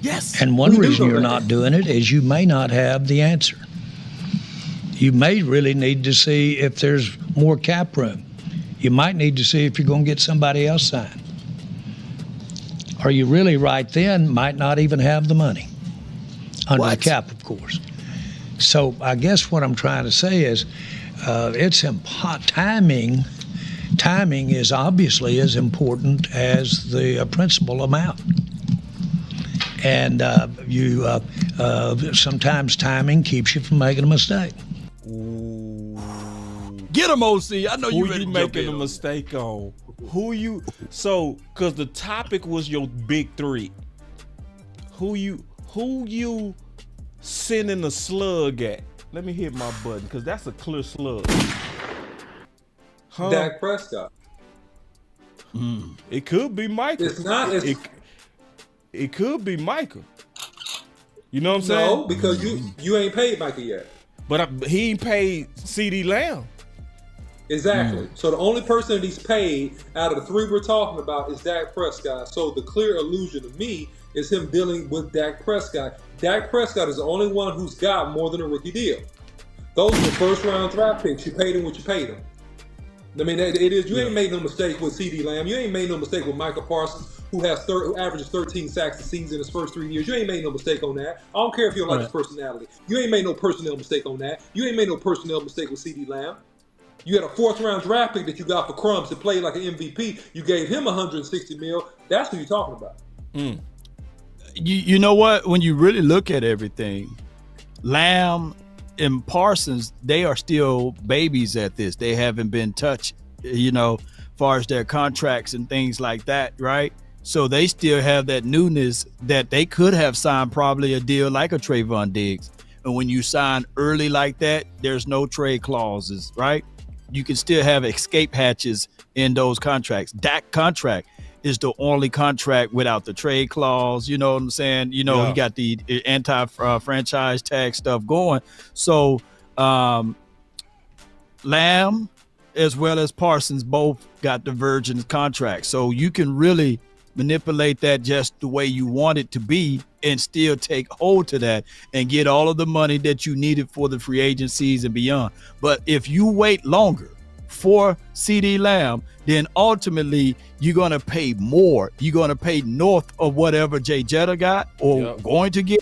Yes.
And one reason you're not doing it is you may not have the answer. You may really need to see if there's more cap room. You might need to see if you're going to get somebody else signed. Or you really right then might not even have the money under the cap, of course. So I guess what I'm trying to say is it's timing. Timing is obviously as important as the principal amount. And sometimes timing keeps you from making a mistake.
Get him, OC. I know
Who
you ready
you
to
making a mistake on? Because the topic was your big three. Who you sending a slug at? Let me hit my button because that's a clear slug. Huh?
Dak Prescott.
It could be Micah.
It's not.
It could be Micah. You know what I'm saying?
No, because you ain't paid Micah yet.
But he ain't paid CeeDee Lamb.
Exactly. So the only person that he's paid out of the three we're talking about is Dak Prescott. So the clear illusion to me is him dealing with Dak Prescott. Dak Prescott is the only one who's got more than a rookie deal. Those are the first-round draft picks. You paid him what you paid him. I mean, it is. You ain't made no mistake with CeeDee Lamb. You ain't made no mistake with Micah Parsons, who averages 13 sacks a season in his first 3 years. You ain't made no mistake on that. I don't care if you don't like his personality. You ain't made no personnel mistake on that. You ain't made no personnel mistake with CeeDee Lamb. You had a fourth-round draft pick that you got for crumbs to play like an MVP. You gave him $160 million. That's who you're talking about.
You know what? When you really look at everything, Lamb and Parsons, they are still babies at this. They haven't been touched, as far as their contracts and things like that, right? So they still have that newness that they could have signed probably a deal like a Trayvon Diggs. And when you sign early like that, there's no trade clauses, right? You can still have escape hatches in those contracts. That contract is the only contract without the trade clause. You know what I'm saying? He got the anti-franchise tag stuff going. So Lamb as well as Parsons both got the Virgin contract. So you can really manipulate that just the way you want it to be and still take hold to that and get all of the money that you needed for the free agencies and beyond. But if you wait longer for CeeDee Lamb, then ultimately you're going to pay more. You're going to pay north of whatever Jay Jetta got or going to get.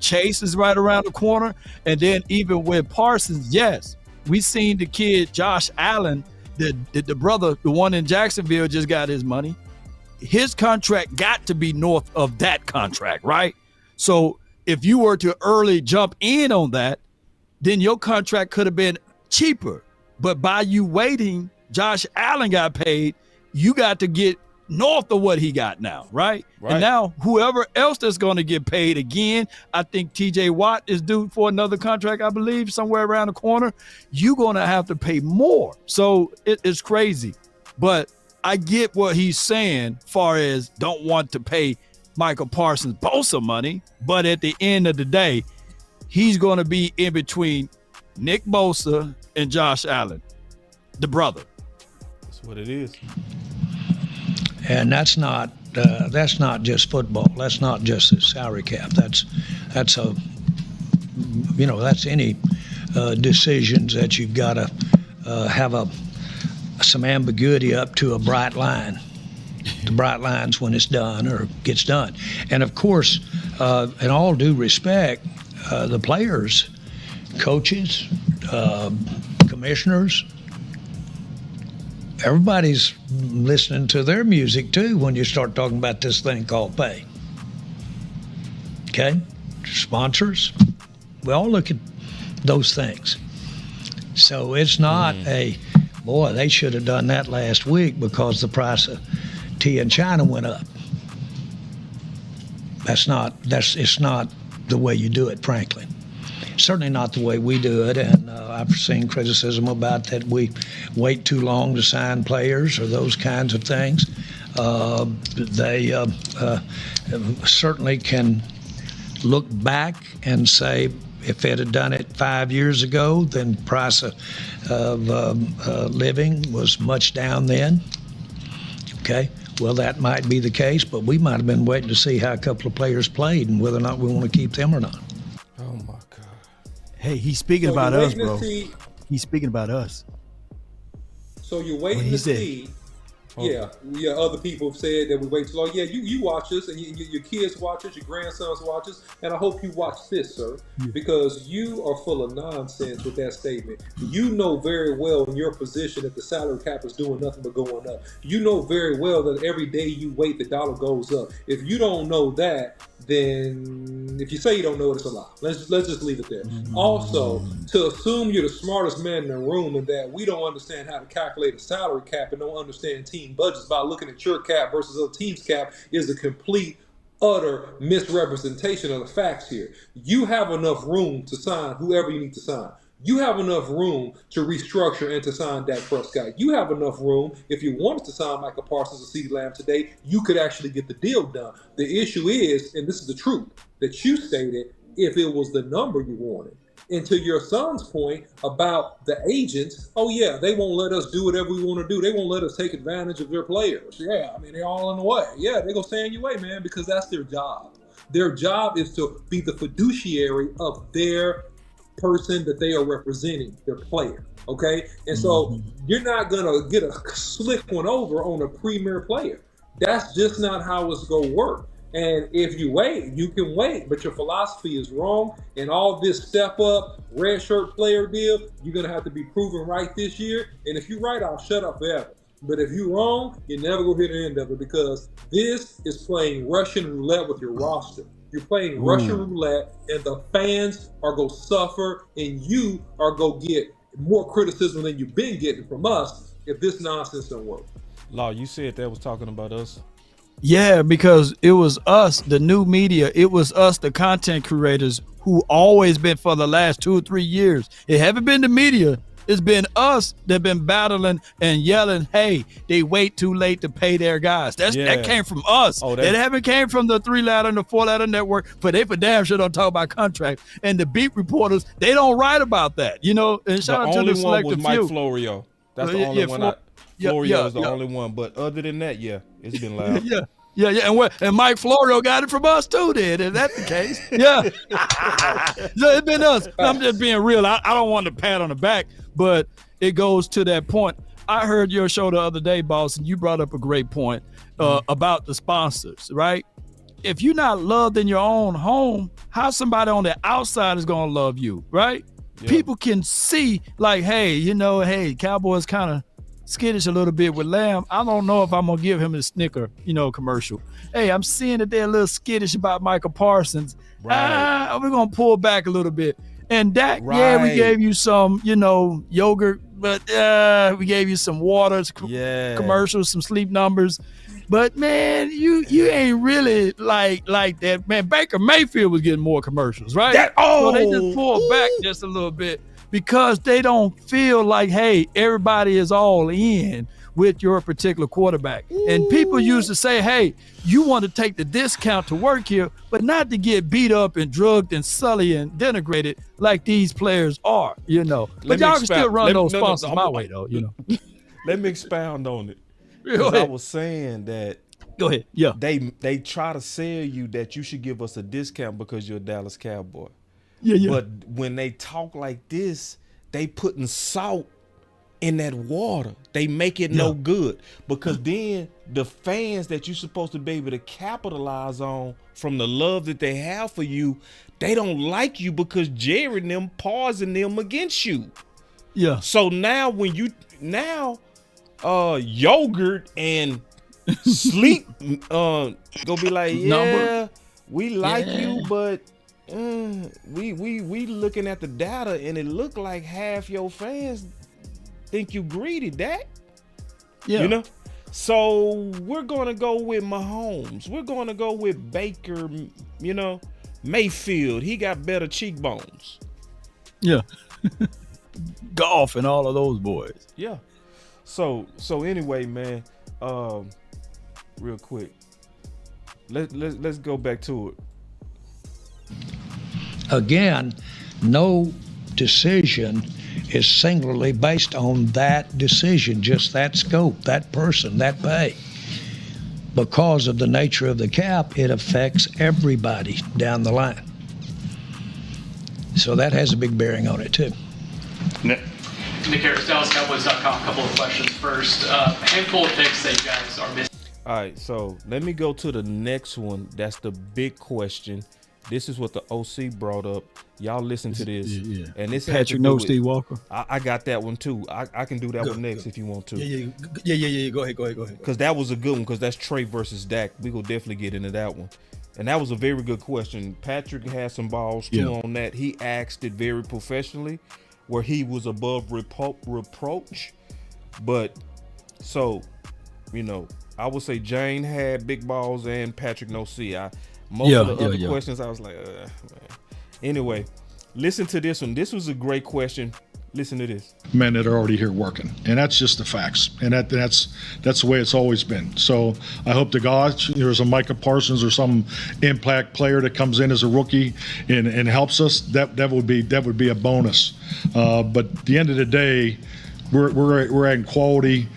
Chase is right around the corner. And then even with Parsons, yes, we seen the kid Josh Allen, the brother, the one in Jacksonville, just got his money. His contract got to be north of that contract, right? So if you were to early jump in on that, then your contract could have been cheaper. But by you waiting, Josh Allen got paid. You got to get north of what he got now, right? And now whoever else that's going to get paid again, I think TJ Watt is due for another contract, I believe, somewhere around the corner. You're going to have to pay more. So it's crazy. But I get what he's saying, far as don't want to pay Michael Parsons Bosa money, but at the end of the day, he's going to be in between Nick Bosa and Josh Allen, the brother.
That's what it is.
And that's not just football. That's not just a salary cap. That's any decisions that you've got to have some ambiguity up to a bright line. The bright line's when it's done or gets done. And of course, in all due respect, the players, coaches, commissioners, everybody's listening to their music too when you start talking about this thing called pay. Okay? Sponsors, we all look at those things. So it's not boy, they should have done that last week because the price of tea in China went up. It's not the way you do it, frankly. certainly not the way we do it. And I've seen criticism about that we wait too long to sign players or those kinds of things. They certainly can look back and say, if they'd have done it 5 years ago, then price of living was much down then. Okay, well, that might be the case, but we might have been waiting to see how a couple of players played and whether or not we want to keep them or not.
Oh, my God.
Hey, he's speaking about us, bro. He's speaking about us.
So you're waiting to see. Yeah, other people have said that we wait too long. Yeah, you watch us, and your kids watch us, your grandsons watch us, and I hope you watch this, sir, because you are full of nonsense with that statement. You know very well in your position that the salary cap is doing nothing but going up. You know very well that every day you wait, the dollar goes up. If you don't know that, then if you say you don't know it, it's a lie. Let's just leave it there. Also, to assume you're the smartest man in the room and that we don't understand how to calculate a salary cap and don't understand team budgets by looking at your cap versus other teams' cap is a complete, utter misrepresentation of the facts here. You have enough room to sign whoever you need to sign. You have enough room to restructure and to sign Dak Prescott. You have enough room, if you wanted to sign Micah Parsons or CeeDee Lamb today, you could actually get the deal done. The issue is, and this is the truth, that you stated if it was the number you wanted. And to your son's point about the agents, oh yeah, they won't let us do whatever we want to do. They won't let us take advantage of their players. Yeah, I mean, they're all in the way. Yeah, they're going to stand your way, man, because that's their job. Their job is to be the fiduciary of their person that they are representing, their player, okay? And so you're not going to get a slick one over on a premier player. That's just not how it's going to work. And if you wait, you can wait, but your philosophy is wrong. And all this step up, red shirt player deal, you're going to have to be proven right this year. And if you're right, I'll shut up forever. But if you're wrong, you never go hit the end of it because this is playing Russian roulette with your roster. You're playing Russian roulette, and the fans are going to suffer, and you are going to get more criticism than you've been getting from us if this nonsense don't work.
Law, you said that was talking about us.
Yeah, because it was us, the new media. It was us, the content creators, who always been for the last 2 or 3 years. It haven't been the media. It's been us that been battling and yelling, hey, they wait too late to pay their guys. That came from us. It haven't came from the 3-ladder and the 4-ladder network, but they for damn sure don't talk about contracts. And the beat reporters, they don't write about that, you know. And shout out to the selective few.
The only one was Mike Florio. That's the only one. Florio is the only one. But other than that, it's been loud.
And Mike Florio got it from us too, then, if that's the case. Yeah. So it's been us. I'm just being real. I don't want to pat on the back, but it goes to that point. I heard your show the other day, boss, and you brought up a great point about the sponsors, right? If you're not loved in your own home, how somebody on the outside is going to love you, right? Yeah. People can see, like, hey, Cowboys kind of skittish a little bit with Lamb. I don't know if I'm going to give him a Snicker, commercial. Hey, I'm seeing that they're a little skittish about Micah Parsons. Right. We're going to pull back a little bit. And Dak, we gave you some, yogurt, but we gave you some water commercials, some sleep numbers. But, man, you ain't really like that. Man, Baker Mayfield was getting more commercials, right? So they just pulled back just a little bit because they don't feel like, hey, everybody is all in with your particular quarterback. And people used to say, hey, you want to take the discount to work here, but not to get beat up and drugged and sullied and denigrated like these players are, But y'all can still run those sponsors my way, though,
Let me expound on it. Because I was saying that
Go ahead. Yeah.
They try to sell you that you should give us a discount because you're a Dallas Cowboy.
Yeah.
But when they talk like this, they putting salt in that water. They make it no good because then the fans that you're supposed to be able to capitalize on from the love that they have for you, they don't like you because Jerry and them pausing them against you.
Yeah.
So now when yogurt and sleep go be like, we like you, but we looking at the data and it look like half your fans think you greedy, Dak.
Yeah.
So we're gonna go with Mahomes. We're gonna go with Baker, Mayfield. He got better cheekbones.
Yeah. Golf and all of those boys.
Yeah. So anyway, man, real quick. Let's go back to it.
Again, no decision is singularly based on that decision, just that scope, that person, that pay. Because of the nature of the cap, it affects everybody down the line. So that has a big bearing on it, too.
Nick Harris, DallasCowboys.com. A couple of questions first. A handful of picks that you guys are missing.
All right, so let me go to the next one. That's the big question. This is what the OC brought up. Y'all listen to this.
Yeah.
And this
Patrick knows Steve Walker.
I got that one too. I can do that one next if you want to.
Yeah. Go ahead.
Because that was a good one, because that's Trey versus Dak. We will definitely get into that one. And that was a very good question. Patrick had some balls too on that. He asked it very professionally, where he was above reproach. But so, I would say Jane had big balls and Patrick no C. Most of the other questions, I was like, man. Anyway, listen to this one. This was a great question. Listen to this.
Men that are already here working, and that's just the facts, and that's the way it's always been. So I hope to God there's a Micah Parsons or some impact player that comes in as a rookie and helps us. That would be a bonus. But at the end of the day, we're adding quality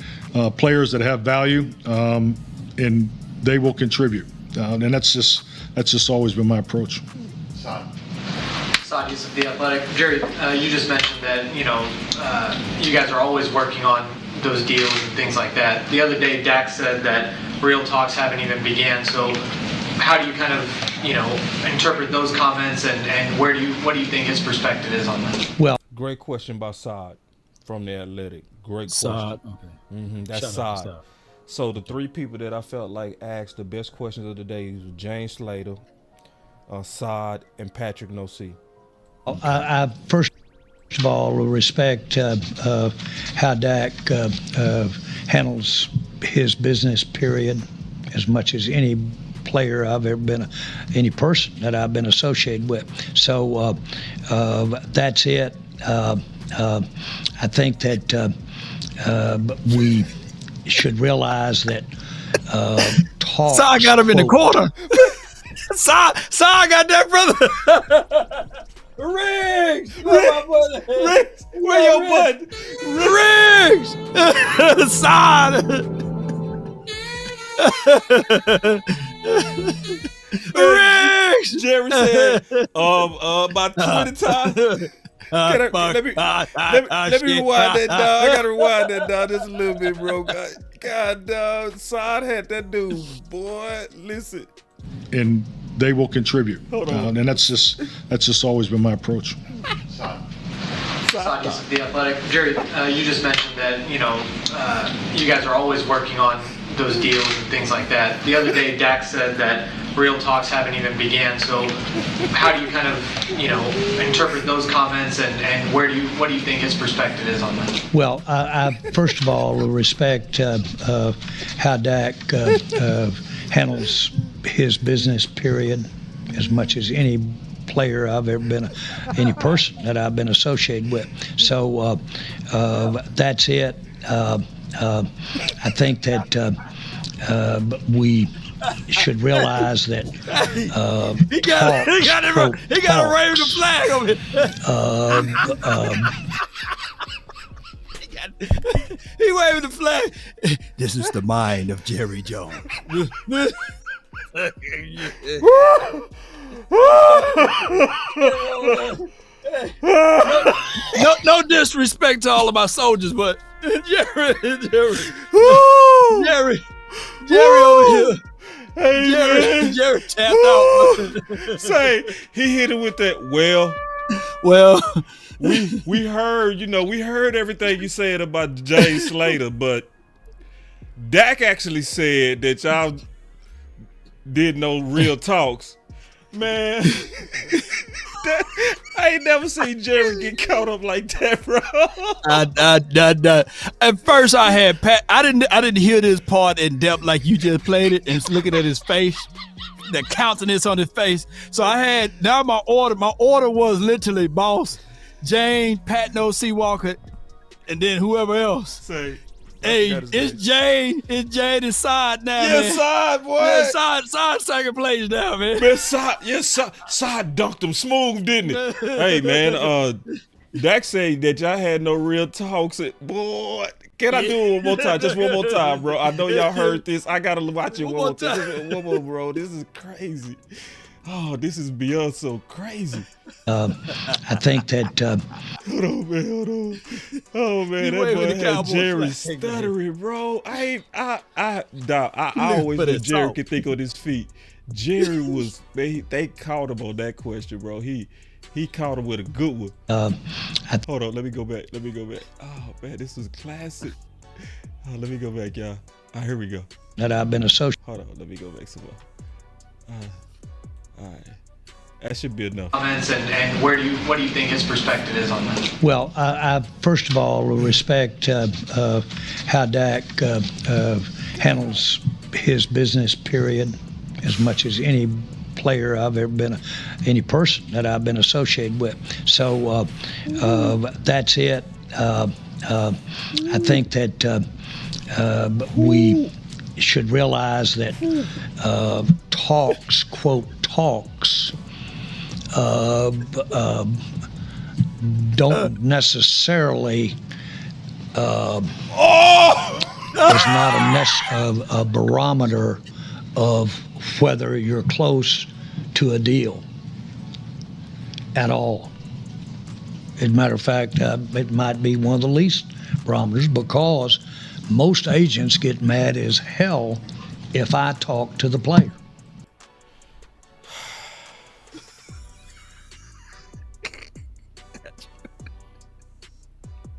players that have value, and they will contribute. And that's just always been my approach.
Saad of The Athletic. Jerry, you just mentioned that, you guys are always working on those deals and things like that. The other day, Dak said that real talks haven't even began. So how do you kind of, interpret those comments, and what do you think his perspective is on that?
Well,
great question by Saad from The Athletic. Great question.
Saad, okay.
That's Saad. So the three people that I felt like asked the best questions of the day was James Slater, Saad, and Patrick no C.
I first of all respect how Dak handles his business, period, as much as any player I've ever been, any person that I've been associated with. So that's it. I think that we should realize that talk.
Saad got him in the corner. Saad got that brother. Riggs!
Riggs! Where your button?
Riggs! Saad! Riggs!
Jerry said, about 20 times. Let me rewind that, dog. I gotta rewind that, dog, just a little bit, bro. God, dog. Saad had that dude, boy. Listen.
And they will contribute, and that's just always been my approach.
Saad of The Athletic. Jerry, you just mentioned that you guys are always working on those deals and things like that. The other day, Dak said that real talks haven't even began. So how do you kind of interpret those comments, and what do you think his perspective is on that?
Well, I first of all respect how Dak handles his business, period, as much as any player I've ever been, any person that I've been associated with. So that's it. I think that we should realize that
he got to wave the flag over here. He waved the flag. This is the mind of Jerry Jones. No disrespect to all of my soldiers, but Jerry over here.
Hey,
Jerry tapped out.
Say he hit it with that. Well, we heard everything you said about Jay Slater, but Dak actually said that y'all did no real talks. Man, I ain't never seen Jerry get caught up like that, bro.
At first, I had Pat. I didn't hear this part in depth like you just played it, and looking at his face, the countenance on his face. So I had my order. My order was literally, boss, Jane, Pat No C Walker, and then whoever else.
Say,
hey, it's Jane. It's Jane and Side now, man.
Yes, Side, boy.
Yeah, Side second place now, man.
Side dunked him smooth, didn't it? Hey, man, Dak said that y'all had no real talks. Boy, can I do it one more time? Just one more time, bro. I know y'all heard this. I got to watch it one more time. One more, bro. This is crazy. Oh, this is beyond so crazy.
I think that.
Hold on, man. Hold on. Oh man, that boy had Jerry stuttering, bro. I always knew Jerry could think on his feet. Jerry was they caught him on that question, bro. He caught him with a good one. Hold on, let me go back. Oh man, this was classic. Oh, let me go back, y'all. Here we go.
That I've been associated.
Hold on, let me go back some more. All right, that should be enough.
Comments and what do you think his perspective is on that?
Well, I first of all respect how Dak handles his business. Period, as much as any player I've ever been, any person that I've been associated with. So that's it. I think that we should realize that talks, quote, talks, don't necessarily is not a barometer of whether you're close to a deal at all. As a matter of fact, it might be one of the least barometers, because most agents get mad as hell if I talk to the player.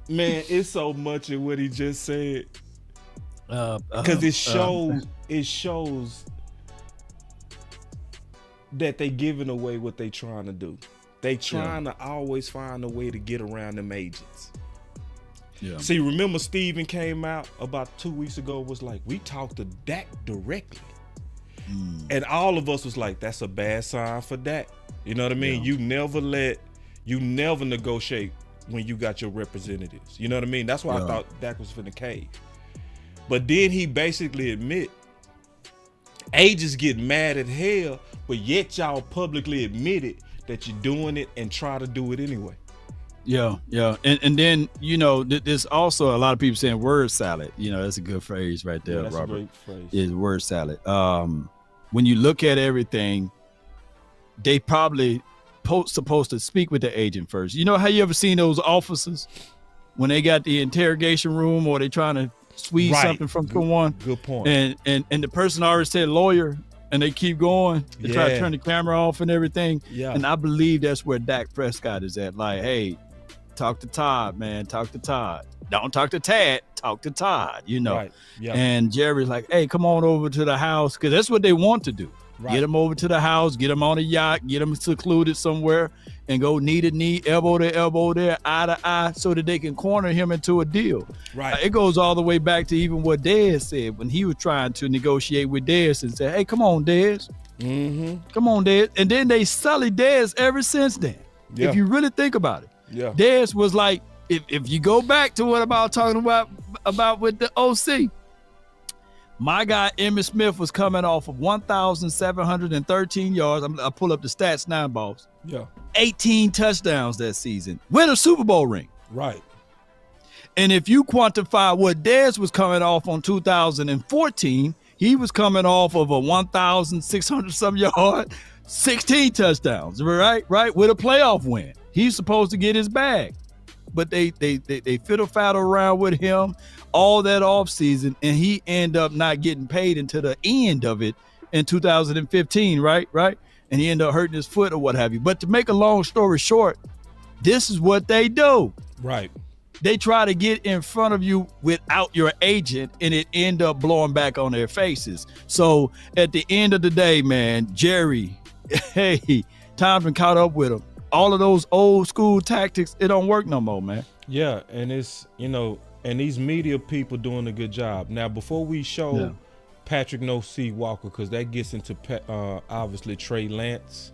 Man, it's so much in what he just said. Because it shows that they giving away what they trying to do. They trying to always find a way to get around them agents. Yeah. See, remember Steven came out about 2 weeks ago, was like, we talked to Dak directly. And all of us was like, that's a bad sign for Dak. You know what I mean? Yeah. You never negotiate when you got your representatives. You know what I mean? That's why I thought Dak was finna cave. But then he basically admit, agents get mad at hell, but yet y'all publicly admitted that you're doing it and try to do it anyway.
Yeah. And then, there's also a lot of people saying word salad. That's a good phrase right there,
that's
Robert.
A great phrase.
Is word salad. When you look at everything, they probably supposed to speak with the agent first. You know how you ever seen those officers when they got the interrogation room, or they trying to squeeze something from someone?
Good point.
And the person already said lawyer, and they keep going. They try to turn the camera off and everything. Yeah. And I believe that's where Dak Prescott is at. Like, hey, talk to Todd, man. Talk to Todd. Don't talk to Tad. Talk to Todd, Right. Yeah. And Jerry's like, hey, come on over to the house, because that's what they want to do. Right. Get them over to the house, get them on a yacht, get them secluded somewhere, and go knee to knee, elbow to elbow there, eye to eye, so that they can corner him into a deal. Right. It goes all the way back to even what Dez said when he was trying to negotiate with Dez and say, hey, come on, Dez. Mm-hmm. Come on, Dez. And then they sully Dez ever since then. Yeah. If you really think about it. Yeah. Dez was like, if you go back to what I'm talking about with the OC, my guy Emmitt Smith was coming off of 1,713 yards. I pull up the stats now, boss.
Yeah.
18 touchdowns that season. Win a Super Bowl ring.
Right.
And if you quantify what Dez was coming off on 2014, he was coming off of a 1,600 some yard, 16 touchdowns. Right? With a playoff win. He's supposed to get his bag. But they fiddle-faddle around with him all that offseason, and he ended up not getting paid until the end of it in 2015, right? And he ended up hurting his foot or what have you. But to make a long story short, this is what they do.
Right.
They try to get in front of you without your agent, and it end up blowing back on their faces. So at the end of the day, man, Jerry, hey, time's been caught up with him. All of those old school tactics, it don't work no more, man.
Yeah, and it's, and these media people doing a good job. Now, before we show Patrick No C Walker, because that gets into obviously Trey Lance,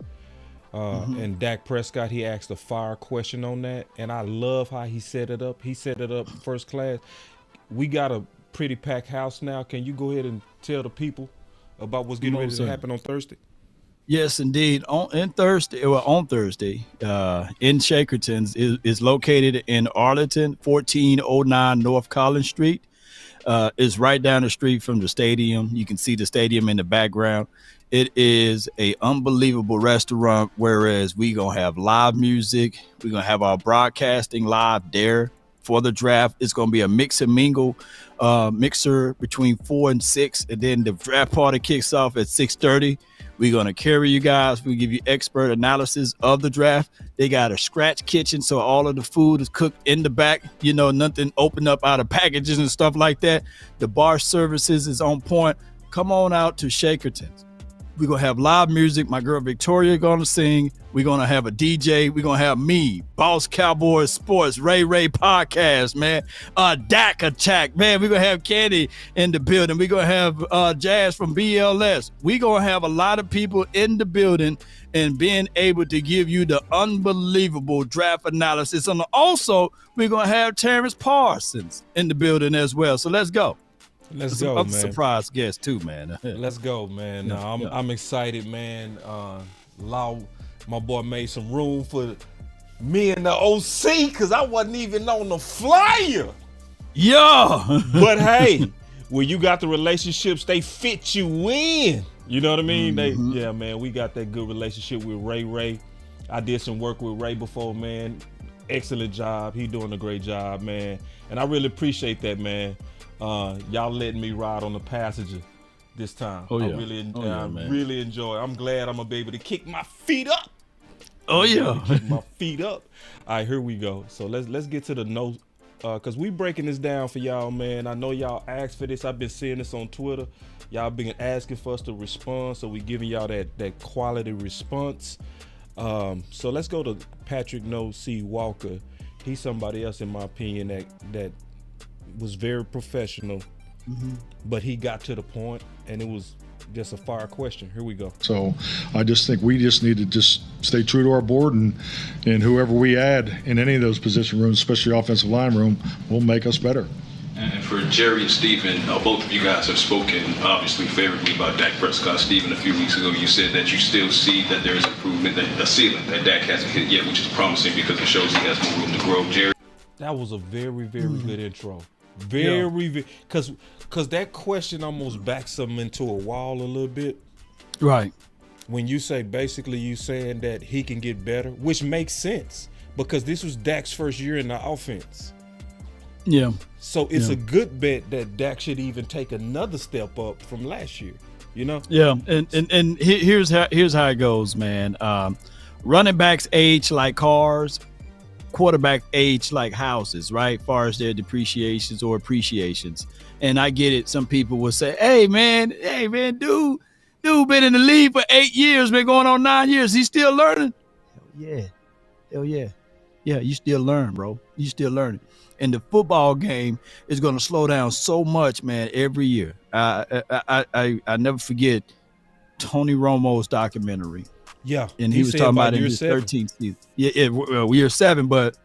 And Dak Prescott, he asked a fire question on that, and I love how he set it up. He set it up first class. We got a pretty packed house now. Can you go ahead and tell the people about what's getting ready to happen on Thursday?
Yes, indeed. On Thursday, in Shakerton's is located in Arlington, 1409 North Collins Street. It's right down the street from the stadium. You can see the stadium in the background. It is a unbelievable restaurant, whereas we gonna have live music. We're gonna have our broadcasting live there for the draft. It's gonna be a mix and mingle mixer between 4 and 6, and then the draft party kicks off at 6:30. We're going to carry you guys. We give you expert analysis of the draft. They got a scratch kitchen, so all of the food is cooked in the back. Nothing open up out of packages and stuff like that. The bar services is on point. Come on out to Shakerton's. We're going to have live music. My girl Victoria going to sing. We're going to have a DJ. We're going to have me, Boss Cowboy Sports, Ray Podcast, man. Dak Attack, man. We're going to have Candy in the building. We're going to have Jazz from BLS. We're going to have a lot of people in the building and being able to give you the unbelievable draft analysis. And also, we're going to have Terrence Parsons in the building as well. So let's go.
Let's go, man.
Surprise guest too, man.
Let's go, man. I'm excited, man. Law, my boy made some room for me and the OC because I wasn't even on the flyer.
Yeah.
But hey, when you got the relationships, they fit you in. You know what I mean? Yeah, man, we got that good relationship with Ray. I did some work with Ray before, man. Excellent job. He doing a great job, man. And I really appreciate that, man. Y'all letting me ride on the passenger this time.
Oh, yeah.
I really enjoy it. I'm glad I'm going to be able to kick my feet up.
Oh, yeah.
Kick my feet up. All right, here we go. So let's get to the notes, because we breaking this down for y'all, man. I know y'all asked for this. I've been seeing this on Twitter. Y'all been asking for us to respond, so we giving y'all that quality response. So let's go to Patrick C. Walker. He's somebody else, in my opinion, that was very professional, but he got to the point, and it was just a fire question. Here we go.
So I just think we just need to just stay true to our board, and whoever we add in any of those position rooms, especially offensive line room, will make us better.
And for Jerry and Stephen, both of you guys have spoken obviously favorably about Dak Prescott. Stephen, a few weeks ago, you said that you still see that there is improvement, that a ceiling that Dak hasn't hit yet, which is promising because it shows he has more room to grow. Jerry?
That was a very, very good intro. Very, because that question almost backs them into a wall a little bit.
Right.
When you say, basically you saying that he can get better, which makes sense because this was Dak's first year in the offense.
Yeah.
So it's a good bet that Dak should even take another step up from last year,
Yeah, and here's how it goes, man. Running backs age like cars. Quarterback age like houses, right? As far as their depreciations or appreciations. And I get it. Some people will say, hey man, dude been in the league for 8 years, been going on 9 years. He's still learning. Hell yeah. Yeah, you still learn, bro. You still learning. And the football game is going to slow down so much, man, every year. I never forget Tony Romo's documentary.
Yeah,
and he was talking about in his 13th season. Yeah, well, year 7, but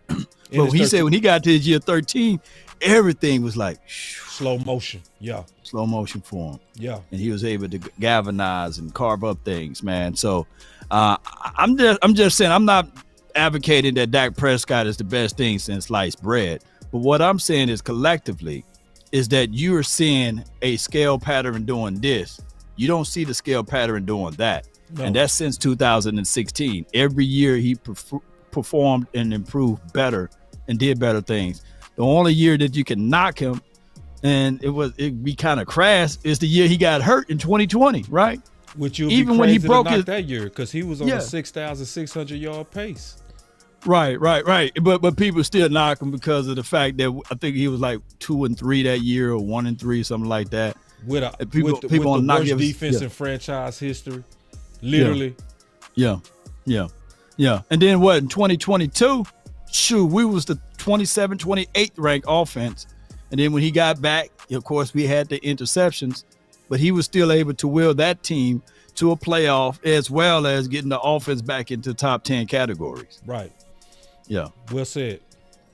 he said when he got to his year 13, everything was like
slow motion. Yeah,
slow motion for him.
Yeah,
and he was able to galvanize and carve up things, man. So I'm just saying, I'm not advocating that Dak Prescott is the best thing since sliced bread, but what I'm saying is collectively is that you are seeing a scale pattern doing this. You don't see the scale pattern doing that. No. And that's since 2016. Every year he performed and improved better and did better things. The only year that you can knock him, and it'd be kind of crass, is the year he got hurt in 2020, right?
Which you'll even be when he broke that year because he was on a 6,600 yard pace.
Right. But people still knock him because of the fact that I think he was like 2-3 that year or 1-3, something like that.
With the worst defense in franchise history. Literally.
Yeah. And then what, in 2022, we was the 28th ranked offense. And then when he got back, of course, we had the interceptions, but he was still able to will that team to a playoff, as well as getting the offense back into top 10 categories.
Right.
Yeah.
Well said.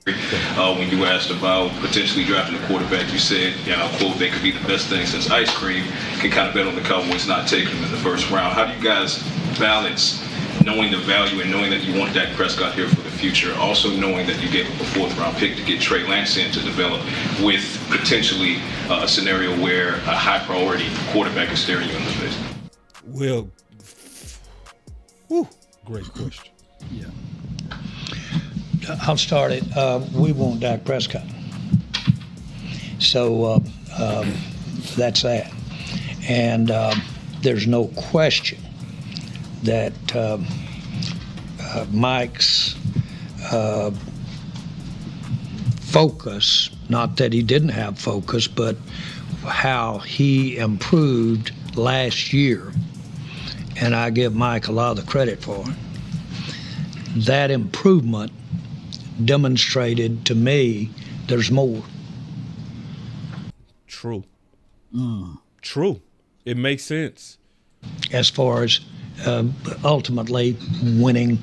When you were asked about potentially drafting a quarterback, you said, I'll quote, they could be the best thing since ice cream. Can kind of bet on the Cowboys not taking him in the first round. How do you guys balance knowing the value and knowing that you want Dak Prescott here for the future, also knowing that you gave up a 4th-round pick to get Trey Lance in to develop, with potentially a scenario where a high-priority quarterback is staring you in the face?
Well, great question.
Yeah.
I'll start it. We want Dak Prescott. So that's that. And there's no question that Mike's focus, not that he didn't have focus, but how he improved last year, and I give Mike a lot of the credit for it, that improvement demonstrated to me there's more.
True. True. It makes sense.
As far as ultimately winning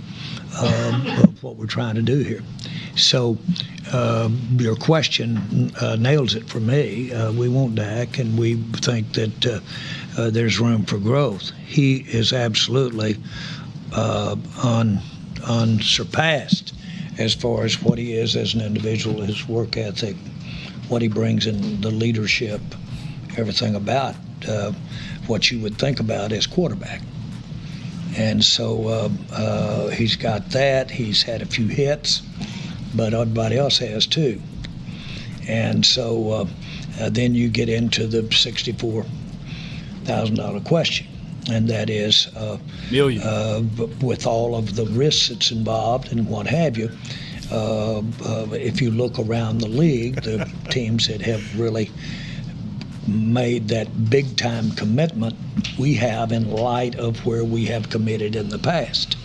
what we're trying to do here. So your question nails it for me. We want Dak, and we think that there's room for growth. He is absolutely unsurpassed as far as what he is as an individual, his work ethic, what he brings in the leadership, everything about what you would think about as quarterback. And so he's got that. He's had a few hits, but everybody else has too. And so then you get into the $64,000 question, and that is with all of the risks that's involved and what have you. If you look around the league, the teams that have really made that big-time commitment, we have in light of where we have committed in the past.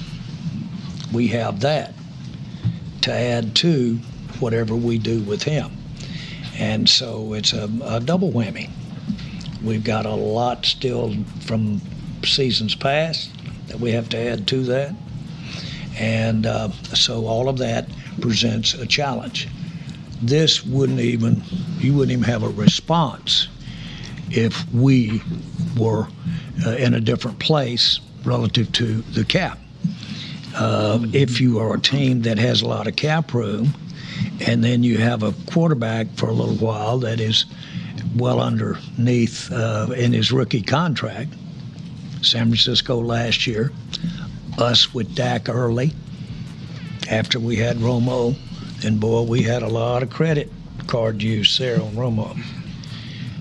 We have that to add to whatever we do with him. And so it's a double whammy. We've got a lot still from seasons past that we have to add to that. And so all of that presents a challenge. This you wouldn't even have a response if we were in a different place relative to the cap. If you are a team that has a lot of cap room, and then you have a quarterback for a little while that is well underneath in his rookie contract, San Francisco last year, us with Dak early, after we had Romo, and boy, we had a lot of credit card use there on Romo.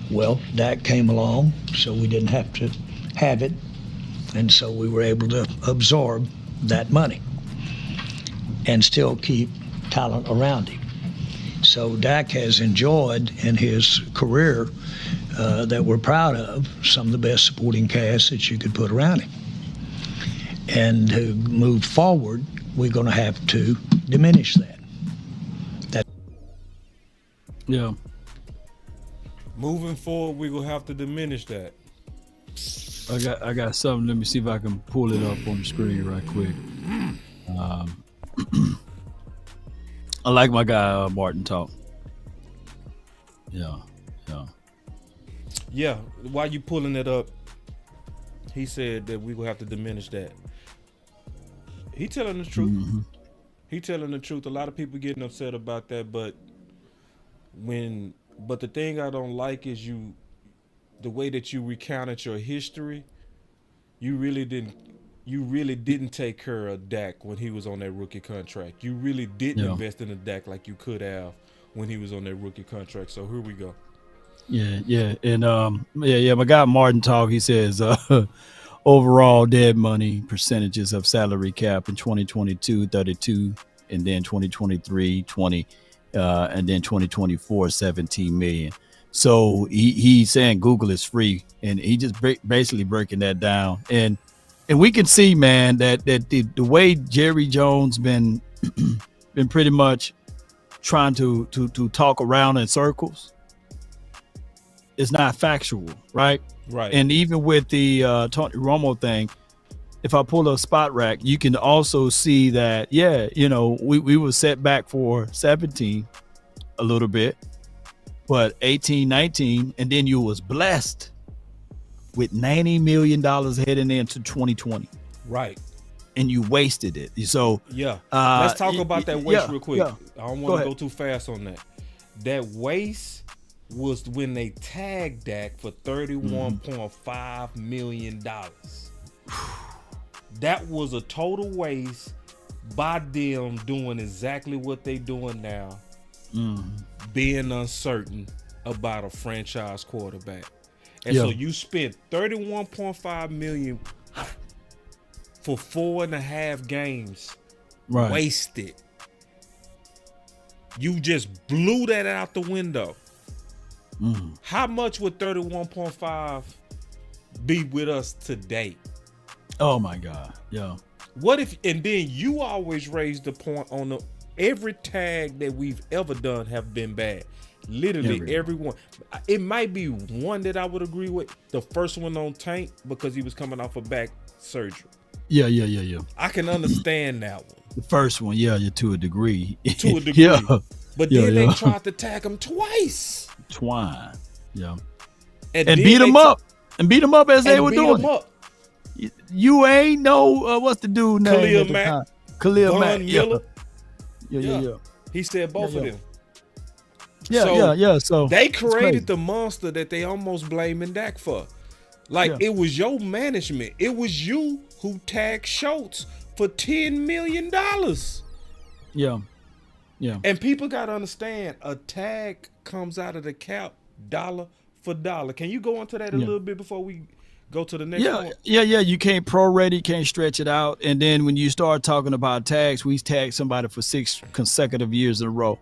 Well, Dak came along, so we didn't have to have it, and so we were able to absorb that money and still keep talent around him. So Dak has enjoyed in his career that we're proud of some of the best supporting cast that you could put around him. And to move forward, we're going to have to diminish that.
Yeah.
Moving forward, we're gonna have to diminish that.
I got something. Let me see if I can pull it up on the screen right quick. I like my guy Martin talk.
Yeah. While you pulling it up, he said that we will have to diminish that. He telling the truth.
Mm-hmm.
He telling the truth. A lot of people getting upset about that, but the thing I don't like is the way that you recounted your history. You really didn't take care of Dak when he was on that rookie contract. You really didn't invest in the Dak like you could have when he was on that rookie contract. So here we go.
Yeah. And my guy Martin talk, he says overall dead money percentages of salary cap in 2022, 32, and then 2023, 20, and then 2024, 17 million. So he's saying Google is free, and he just basically breaking that down. And we can see, man, that the way Jerry Jones been pretty much trying to talk around in circles. is not factual, right?
Right.
And even with the Tony Romo thing, if I pull a spot rack, you can also see that, we were set back for 17 a little bit, but 18, 19, and then you was blessed with $90 million heading into 2020.
Right.
And you wasted it. So
let's talk about that waste real quick.
Yeah.
I don't want to go too fast on that. That waste was when they tagged Dak for $31.5 million. That was a total waste by them doing exactly what they doing now, being uncertain about a franchise quarterback. And so you spent $31.5 million for 4.5 games, wasted. You just blew that out the window. How much would 31.5 be with us today?
Oh my God. Yeah.
What if, and then you always raise the point on every tag that we've ever done have been bad. Literally everyone. It might be one that I would agree with. The first one on Tank, because he was coming off of back surgery.
Yeah.
I can understand that one.
The first one, to a degree.
To a degree. But then they tried to tag him twice.
Twine. Yeah.
And
beat him up. And beat him up as they were doing.
Up.
You ain't know what's the dude name? Khalil Mack.
Miller.
Yeah.
He said both of them.
Yeah. So
they created the monster that they almost blaming Dak for. It was your management. It was you who tagged Schultz for $10 million.
Yeah.
And people got to understand, a tag comes out of the cap dollar for dollar. Can you go into that a little bit before we go to the next one?
Yeah. You can't prorate it, can't stretch it out. And then when you start talking about tags, we tagged somebody for 6 consecutive years in a row.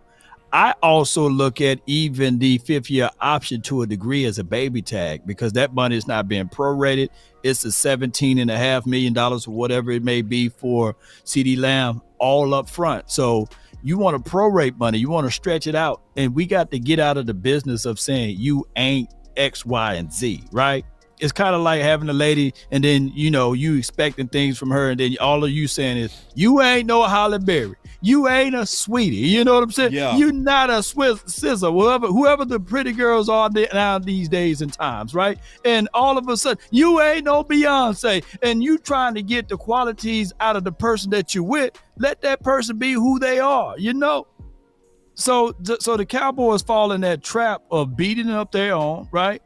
I also look at even the 5th-year option to a degree as a baby tag, because that money is not being prorated. It's a $17.5 million or whatever it may be for CeeDee Lamb all up front. So you want to prorate money, you want to stretch it out. And we got to get out of the business of saying you ain't X, Y, and Z, right? It's kind of like having a lady and then, you expecting things from her. And then all of you saying is, you ain't no Halle Berry. You ain't a sweetie. You know what I'm saying?
Yeah.
You're not a scissor, whoever the pretty girls are now these days and times, right? And all of a sudden, you ain't no Beyonce. And you trying to get the qualities out of the person that you with. Let that person be who they are, So the Cowboys fall in that trap of beating up their own, right?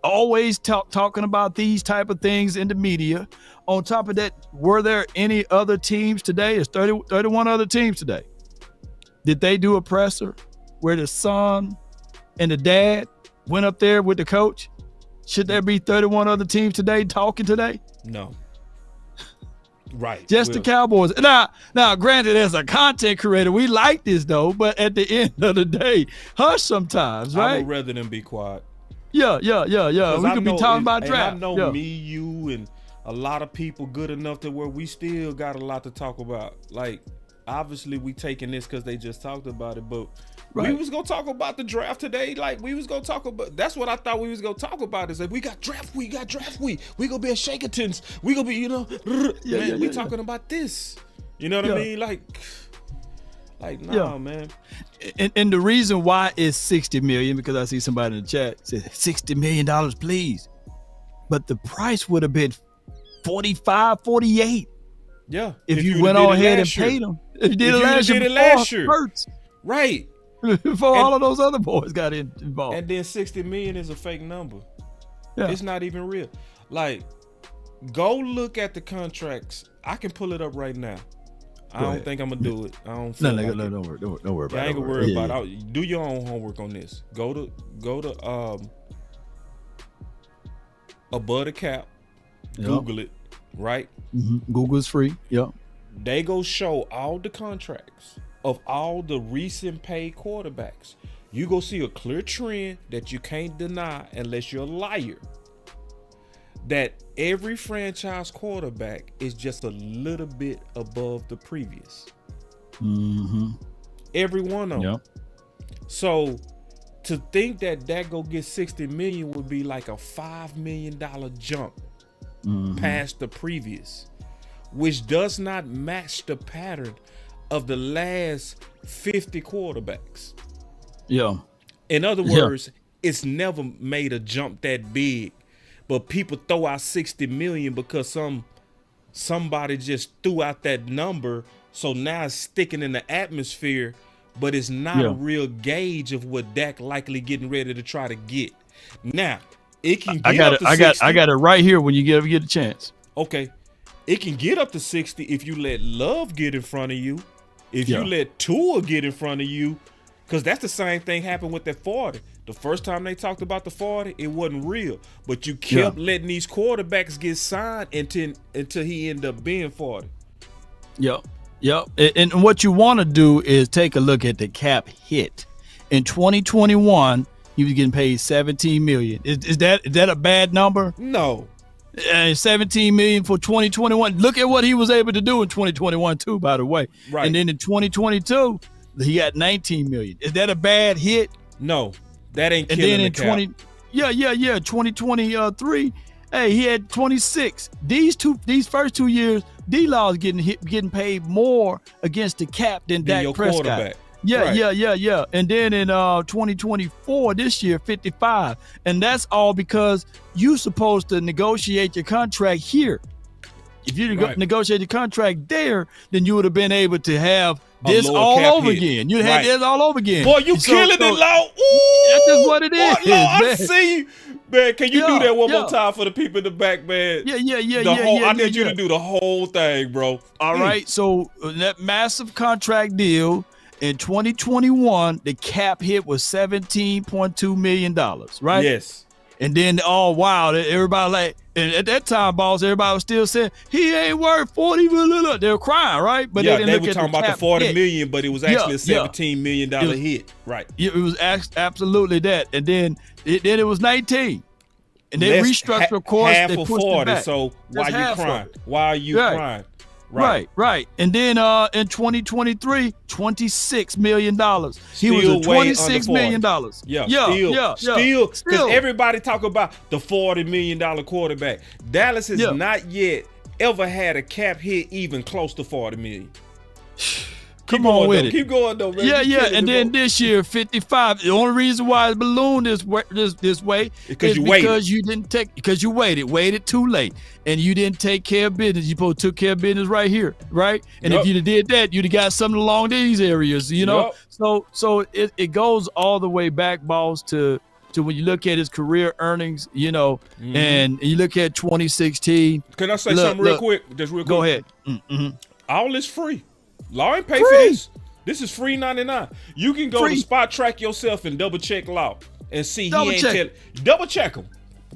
Always talking about these type of things in the media. On top of that, were there any other teams today? There's 31 other teams today. Did they do a presser where the son and the dad went up there with the coach? Should there be 31 other teams today talking today?
No. Right.
Just the Cowboys. Now, granted, as a content creator, we like this though, but at the end of the day, hush sometimes, right?
I would rather them be quiet.
Yeah. We could be talking about draft.
I know me, you, and a lot of people good enough to where we still got a lot to talk about. Obviously, we taking this because they just talked about it, but we was gonna talk about the draft today. We was gonna talk about. That's what I thought we was gonna talk about. Is that we got draft week. We gonna be at Shakertons. We gonna be, we talking about this. You know what I mean? Man.
And the reason why it's $60 million, because I see somebody in the chat say $60 million, please. But the price would have been 45, 48.
Yeah.
If you went on ahead and paid them. If you did it last year.
Right.
Before all of those other boys got involved.
And then 60 million is a fake number.
Yeah.
It's not even real. Go look at the contracts. I can pull it up right now. I don't think I'm gonna do it. I don't.
Don't worry about it.
I ain't gonna worry about it. Do your own homework on this. Go to above the cap. Google it. Right.
Mm-hmm. Google's free. Yep.
They go show all the contracts of all the recent paid quarterbacks. You go see a clear trend that you can't deny unless you're a liar. That every franchise quarterback is just a little bit above the previous.
Mm-hmm.
Every one of them.
Yep.
So to think that go get $60 million would be like a $5 million jump past the previous, which does not match the pattern of the last 50 quarterbacks.
Yeah.
In other words, it's never made a jump that big, but people throw out $60 million because somebody just threw out that number, so now it's sticking in the atmosphere, but it's not a real gauge of what Dak likely getting ready to try to get. Now, it can get up to 60.
I got it right here when you get a chance.
Okay. It can get up to 60 if you let Love get in front of you, if you let Tua get in front of you, because that's the same thing happened with that 40. The first time they talked about the 40, it wasn't real. But you kept letting these quarterbacks get signed until he ended up being 40.
Yep. And what you want to do is take a look at the cap hit. In 2021, he was getting paid $17 million. Is that a bad number?
No.
$17 million for 2021. Look at what he was able to do in 2021 too, by the way.
Right.
And then in 2022, he got $19 million. Is that a bad hit?
No, that ain't killing the cap.
2023, hey, he had 26. These first 2 years, D-Law is getting paid more against the cap than Dak Prescott.
Quarterback.
Yeah. And then in 2024, this year, 55. And that's all because you supposed to negotiate your contract here. If you negotiate the contract there, then you would have been able to have this all over again. You had this all over again.
Boy, you killing it, Law. Ooh,
that's just what it is.
Boy, Law, I see you. Man, can you do that one more time for the people in the back, man?
Yeah.
I need you to do the whole thing, bro.
All right. So that massive contract deal in 2021, the cap hit was $17.2 million, right?
Yes.
And then, everybody like, and at that time, boss, everybody was still saying, he ain't worth 40 million. They were crying, right? But
they were talking about the 40 million, but it was actually a $17 million hit. Right.
It was absolutely that. And then it was 19. And they restructured, of course.
Half
they
of
pushed
40.
it back.
So why are you crying? Why are you crying?
Right. And then in 2023, $26 million. He was a $26 million.
Still, because everybody talk about the $40 million quarterback. Dallas has not yet ever had a cap hit even close to $40 million.
Keep on with it.
Keep going though, man.
Yeah. And then this year, 55. The only reason why it ballooned this way is because you waited too late, and you didn't take care of business. You both took care of business right here, right? And if you'd did that, you'd have got something along these areas, you know. So it goes all the way back, boss, to when you look at his career earnings, you know, and you look at 2016.
Can I say something real quick? Just real quick.
Go ahead.
All is free. Law ain't pay for this. This is free 99. You can go to Spot Track yourself and double check Law and see double check him.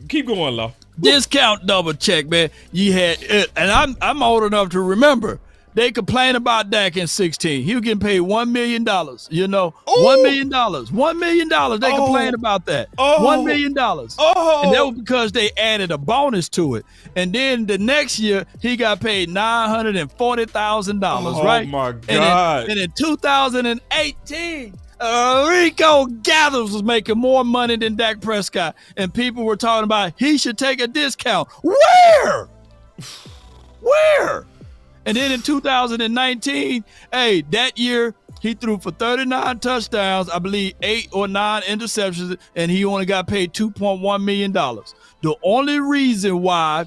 Keep going, Law.
Discount double check, man. You had and I'm old enough to remember. They complained about Dak in 16. He was getting paid $1 million. You know, $1 million. $1 million. They complained about that. $1 million. And that was because they added a bonus to it. And then the next year, he got paid $940,000, right?
Oh, my God.
And in 2018, Rico Gathers was making more money than Dak Prescott. And people were talking about he should take a discount. Where? And then in 2019, that year, he threw for 39 touchdowns, I believe 8 or 9 interceptions, and he only got paid $2.1 million. The only reason why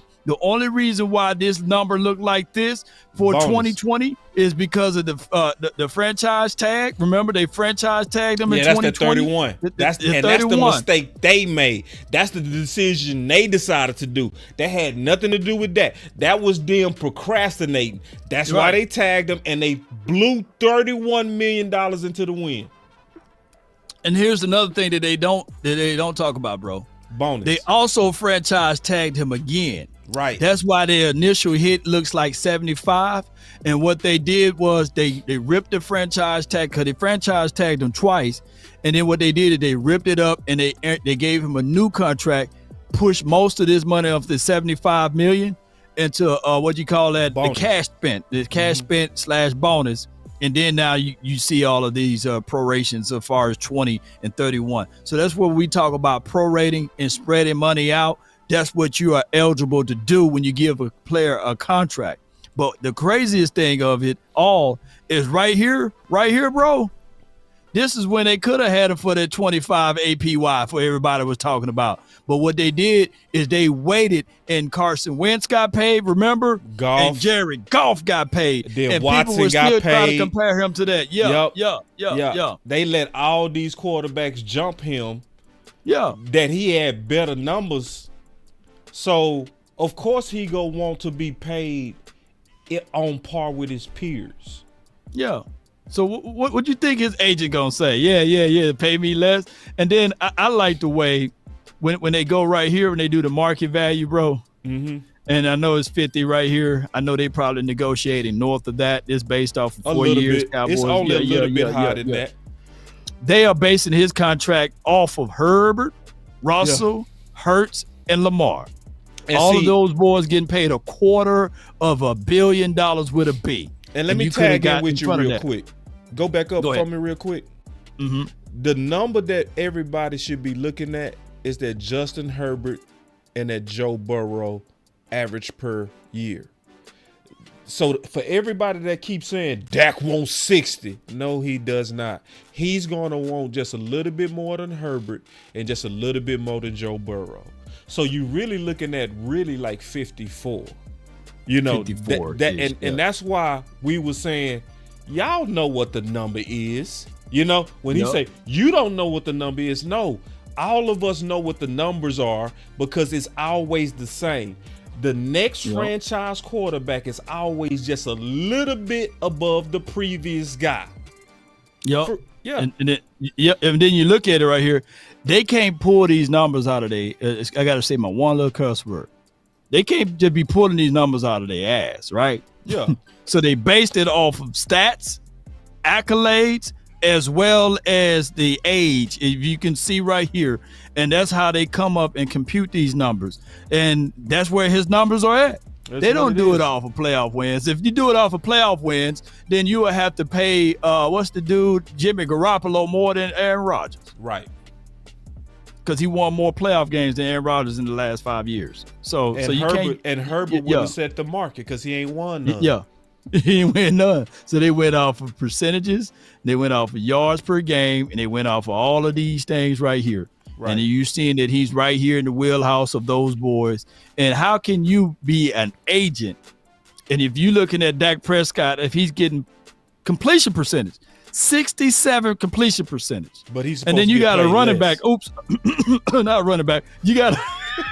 this number looked like this for 2020 is because of the franchise tag. Remember, they franchise tagged him in 2020?
That's the 31. That's the mistake they made. That's the decision they decided to do. That had nothing to do with that. That was them procrastinating. That's why they tagged him, and they blew $31 million into the wind.
And here's another thing that they don't talk about, bro.
Bonus.
They also franchise tagged him again.
Right.
That's why their initial hit looks like 75. And what they did was they ripped the franchise tag, because they franchise tagged him twice. And then what they did is they ripped it up and they gave him a new contract, pushed most of this money off the $75 million into bonus. The cash spent / bonus. And then now you see all of these prorations as far as 20 and 31. So that's what we talk about, prorating and spreading money out. That's what you are eligible to do when you give a player a contract. But the craziest thing of it all is right here, bro. This is when they could have had him for that 25 APY for everybody was talking about. But what they did is they waited, and Carson Wentz got paid, remember?
Goff.
And Jared Goff got paid.
Then
and
Watson
people were
got
still trying to
paid.
compare him to that. Yeah.
They let all these quarterbacks jump him.
Yeah.
That he had better numbers. So, of course, he go want to be paid on par with his peers.
Yeah. So what you think his agent gonna say? Yeah, pay me less. And then I like the way when they go right here and they do the market value, bro.
Mm-hmm.
And I know it's 50 right here. I know they probably negotiating north of that. It's based off of 4 years.
Bit.
Cowboys.
It's only a little bit higher than that.
They are basing his contract off of Herbert, Russell, Hurts, and Lamar. And all of those boys getting paid $250 million with a B.
And let me tag in with you real quick. Go back up for me real quick.
Mm-hmm.
The number that everybody should be looking at is that Justin Herbert and that Joe Burrow average per year. So for everybody that keeps saying Dak wants 60, no, he does not. He's going to want just a little bit more than Herbert and just a little bit more than Joe Burrow. So you're really looking at really like 54. You know,
54,
and that's why we were saying, y'all know what the number is. You know, when he say, you don't know what the number is. No, all of us know what the numbers are because it's always the same. The next franchise quarterback is always just a little bit above the previous guy.
And then you look at it right here. They can't pull these numbers out of I got to say my one little cuss word. They can't just be pulling these numbers out of their ass, right?
Yeah.
So they based it off of stats, accolades, as well as the age, if you can see right here. And that's how they come up and compute these numbers. And that's where his numbers are at. They don't do it off of playoff wins. If you do it off of playoff wins, then you will have to pay, what's the dude, Jimmy Garoppolo, more than Aaron Rodgers.
Right.
Because he won more playoff games than Aaron Rodgers in the last 5 years. So you can't.
And Herbert would have set the market because he ain't won none.
Yeah, he ain't win none. So they went off of percentages, they went off of yards per game, and they went off of all of these things right here. Right. And you're seeing that he's right here in the wheelhouse of those boys. And how can you be an agent? And if you're looking at Dak Prescott, if he's getting completion percentage, 67 completion percentage.
But he's
and then you got a running back. Oops, not running back. You got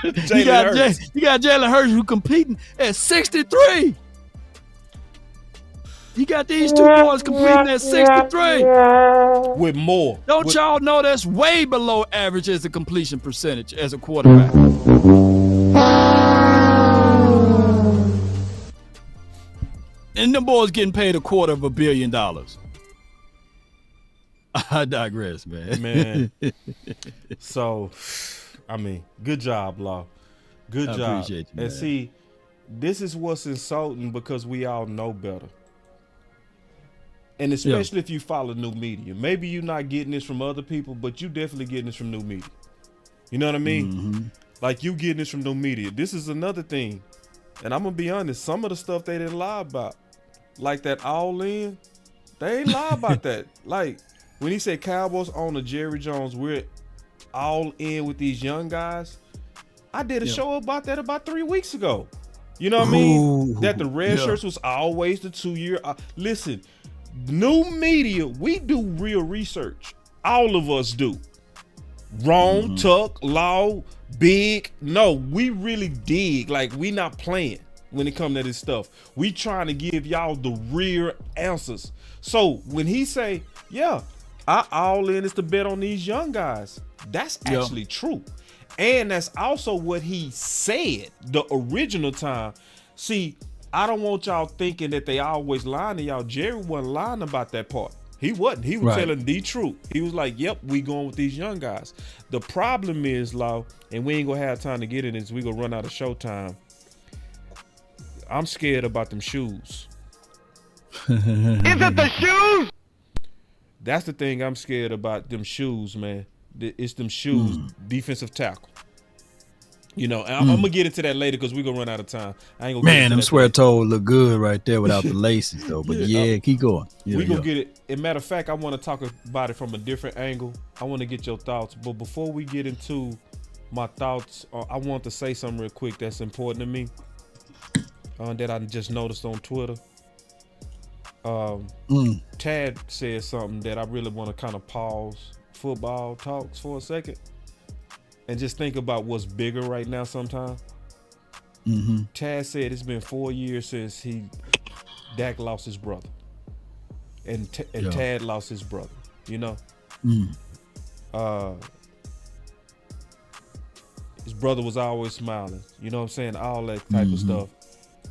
Jalen Hurts who competing at 63. You got these two boys competing at 63
with more.
Don't y'all know that's way below average as a completion percentage as a quarterback? And them boys getting paid $250 million. I digress, man.
So, I mean, good job, Law. Good job.
I appreciate you, man.
And see, this is what's insulting because we all know better. And especially if you follow new media. Maybe you're not getting this from other people, but you definitely getting this from new media. You know what I mean?
Mm-hmm.
Like you getting this from new media. This is another thing. And I'm going to be honest, some of the stuff they didn't lie about, like that all in, they ain't lie about that. Like, when he said Cowboys owner Jerry Jones, we're all in with these young guys. I did a show about that about 3 weeks ago. You know what I mean? That the red shirts was always the 2-year. Listen, new media, we do real research. All of us do. Wrong, Tuck, Law, Big. No, we really dig. Like, we not playing when it comes to this stuff. We trying to give y'all the real answers. So when he say, I all in is to bet on these young guys, that's actually true. And that's also what he said the original time. See, I don't want y'all thinking that they always lying to y'all. Jerry wasn't lying about that part. He wasn't. He was telling the truth. He was like, yep, we going with these young guys. The problem is, Law, and we ain't going to have time to get in this. We going to run out of showtime. I'm scared about them shoes.
Is it the shoes?
That's the thing I'm scared about, them shoes, man. It's them shoes, defensive tackle. You know, and I'm going to get into that later because we're going to run out of time. I ain't gonna get into
them
that
swear
today.
toes look good right there without the laces, though. But keep going.
We're going to get it. As a matter of fact, I want to talk about it from a different angle. I want to get your thoughts. But before we get into my thoughts, I want to say something real quick that's important to me that I just noticed on Twitter. Tad said something that I really want to kind of pause football talks for a second and just think about what's bigger right now sometimes. Tad said it's been 4 years since Dak lost his brother. And Tad lost his brother, you know? His brother was always smiling, you know what I'm saying? All that type of stuff.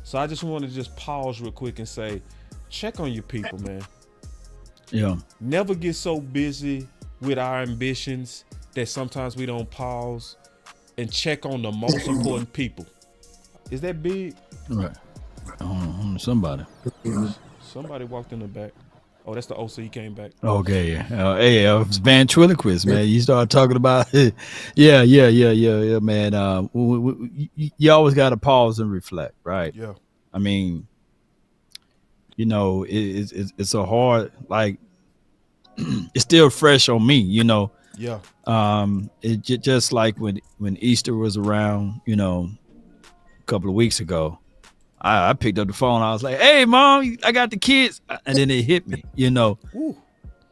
So I just want to just pause real quick and say, check on your people, man.
Yeah.
Never get so busy with our ambitions that sometimes we don't pause and check on the most important people. Is that big?
Right. Somebody.
Somebody walked in the back. Oh, that's the OC. He came back.
Okay. Hey, I was ventriloquist, man. You start talking about it. Yeah, man. You always got to pause and reflect, right?
Yeah.
I mean, you know, it's a hard, like, it's still fresh on me, you know.
Yeah.
It just like when Easter was around, you know, a couple of weeks ago, I picked up the phone. I was like, "Hey, Mom, I got the kids," and then it hit me, you know.
Ooh.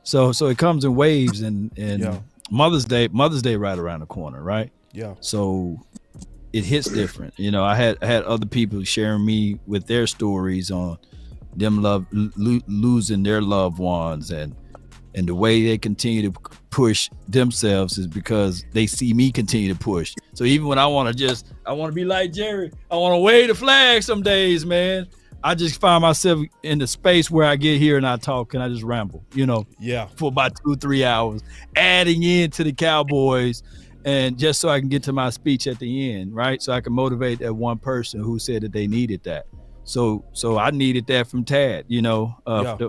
So it comes in waves, and Mother's Day right around the corner, right?
Yeah.
So it hits different, you know. I had other people sharing me with their stories on them losing their loved ones, and the way they continue to push themselves is because they see me continue to push. So even when I want to be like Jerry, I want to wave the flag some days, man. I just find myself in the space where I get here and I talk and I just ramble, you know, for about 2-3 hours, adding into the Cowboys, and just so I can get to my speech at the end, right? So I can motivate that one person who said that they needed that. So I needed that from Tad, you know,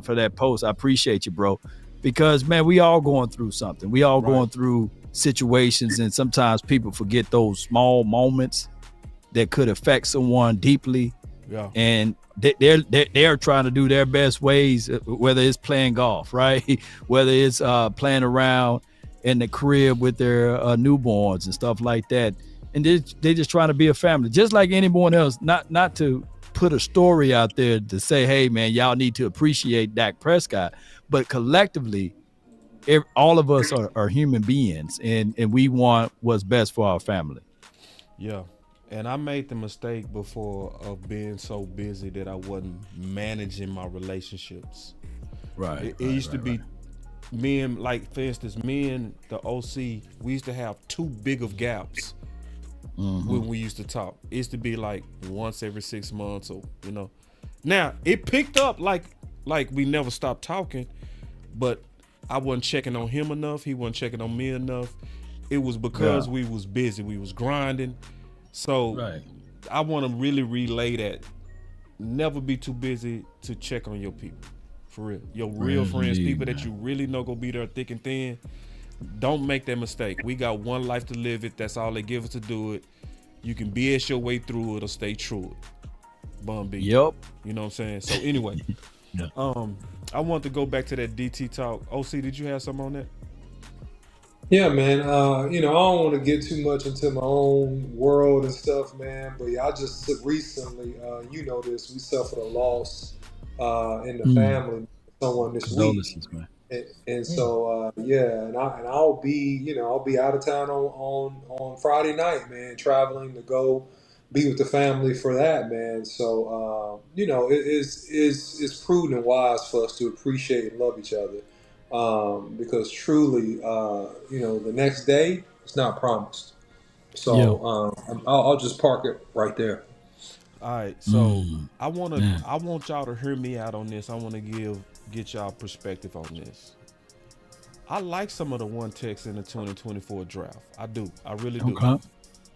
for that post. I appreciate you, bro. Because, man, we all going through something. We all going through situations, and sometimes people forget those small moments that could affect someone deeply.
Yeah.
And they're trying to do their best ways, whether it's playing golf, right? Whether it's playing around in the crib with their newborns and stuff like that. And they're just trying to be a family, just like anyone else. Not to put a story out there to say, hey, man, y'all need to appreciate Dak Prescott. But collectively, all of us are human beings, and we want what's best for our family.
Yeah. And I made the mistake before of being so busy that I wasn't managing my relationships.
Right.
It used to be me and, like, for instance, me and the OC, we used to have too big of gaps when we used to talk. It used to be like once every 6 months, or, you know. Now, it picked up like we never stopped talking, but I wasn't checking on him enough. He wasn't checking on me enough. It was because we was busy. We was grinding. So I want to really relay that. Never be too busy to check on your people. For real. Your real friends, people that you really know go be there thick and thin. Don't make that mistake. We got one life to live it. That's all they give us to do it. You can BS your way through it or stay true it. Bum B.
Yep.
You know what I'm saying? So anyway, I want to go back to that DT talk. OC, did you have something on that?
Yeah, man. You know, I don't want to get too much into my own world and stuff, man. But yeah, I just recently, you know this, we suffered a loss in the family, someone this week.
Man.
And so, and I'll be out of town on Friday night, man, traveling to go be with the family for that, man. So, you know, it's prudent and wise for us to appreciate and love each other. Because truly, you know, the next day it's not promised. So I'll just park it right there.
All right, so I want y'all to hear me out on this. I want to get y'all perspective on this. I like some of the one techs in the 2024 draft. I do. I really do.
Okay.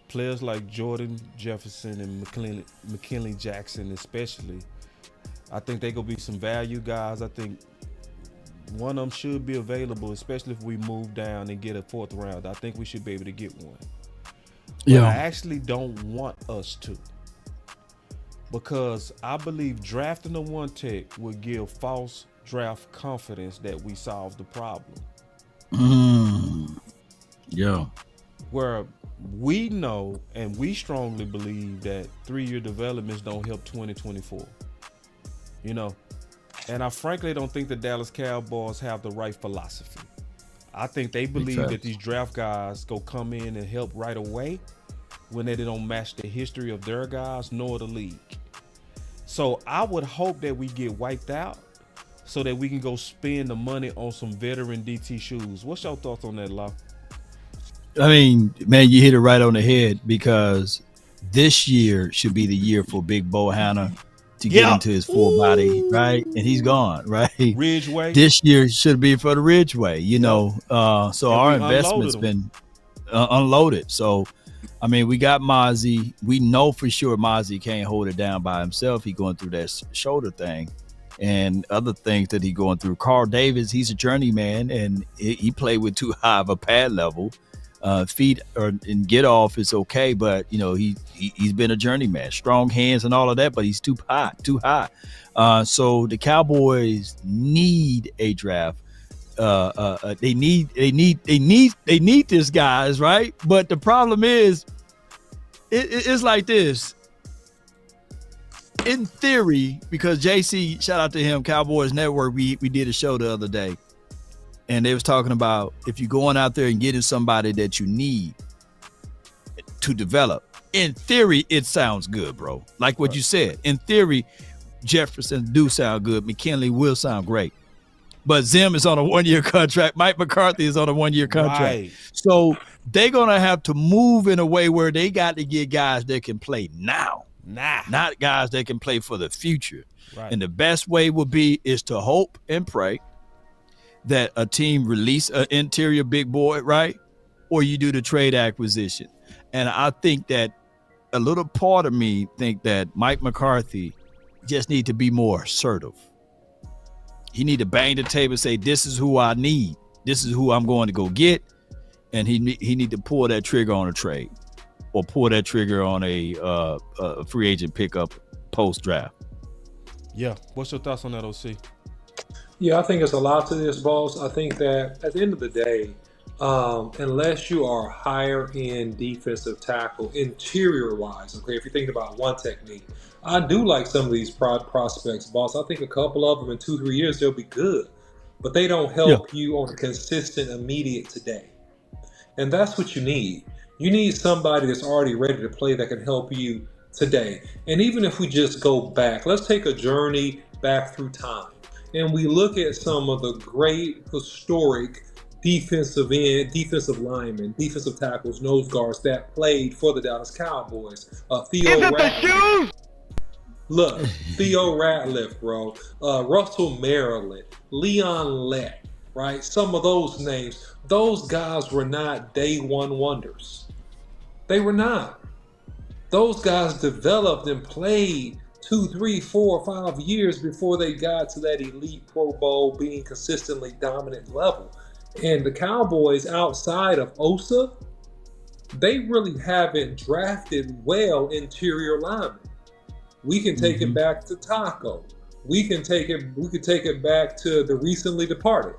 Players like Jordan Jefferson and McKinley Jackson especially. I think they gonna be some value guys. I think one of them should be available, especially if we move down and get a 4th round. I think we should be able to get one. But I actually don't want us to, because I believe drafting a 1 tech will give false draft confidence that we solved the problem.
Yeah.
Where we know and we strongly believe that 3-year developments don't help 2024. You know, and I frankly don't think the Dallas Cowboys have the right philosophy. I think they believe that these draft guys go come in and help right away when they don't match the history of their guys nor the league. So I would hope that we get wiped out so that we can go spend the money on some veteran DT shoes. What's your thoughts on that, Law?
I mean, man, you hit it right on the head, because this year should be the year for Big Bo Hanna to get into his full body, right? And he's gone, right?
Ridgeway.
This year should be for the Ridgeway, you know. So our investment's been unloaded. So, I mean, we got Mozzie. We know for sure Mozzie can't hold it down by himself. He going through that shoulder thing and other things that he going through. Carl Davis, he's a journeyman, and he played with too high of a pad level. Feet and get off is okay, but you know he's been a journeyman, strong hands and all of that, but he's too high. So the Cowboys need a draft. They need this, guys, right? But the problem is, it's like this. In theory, because JC, shout out to him, Cowboys Network, we did a show the other day. And they was talking about if you're going out there and getting somebody that you need to develop. In theory, it sounds good, bro. Like what you said. In theory, Jefferson do sound good. McKinley will sound great. But Zim is on a 1-year contract. Mike McCarthy is on a 1-year contract. Right. So they're going to have to move in a way where they got to get guys that can play now. Not guys that can play for the future. Right. And the best way is to hope and pray that a team release an interior big boy, right? Or you do the trade acquisition. And I think that a little part of me think that Mike McCarthy just need to be more assertive. He need to bang the table and say, this is who I need. This is who I'm going to go get. And he need to pull that trigger on a trade or pull that trigger on a free agent pickup post-draft.
Yeah. What's your thoughts on that, OC?
Yeah, I think it's a lot to this, boss. I think that at the end of the day, unless you are higher end defensive tackle, interior wise, okay, if you're thinking about 1 technique, I do like some of these prospects, boss. I think a couple of them in 2-3 years, they'll be good, but they don't help you on a consistent, immediate today. And that's what you need. You need somebody that's already ready to play that can help you today. And even if we just go back, let's take a journey back through time. And we look at some of the great historic defensive linemen, defensive tackles, nose guards that played for the Dallas Cowboys. Theo Ratliff, bro. Russell Maryland, Leon Lett, right? Some of those names, those guys were not day one wonders. They were not. Those guys developed and played 2, 3, 4, 5 years before they got to that elite Pro Bowl being consistently dominant level. And the Cowboys outside of Osa, they really haven't drafted well interior linemen. We can take it back to Taco. We could take it back to the recently departed.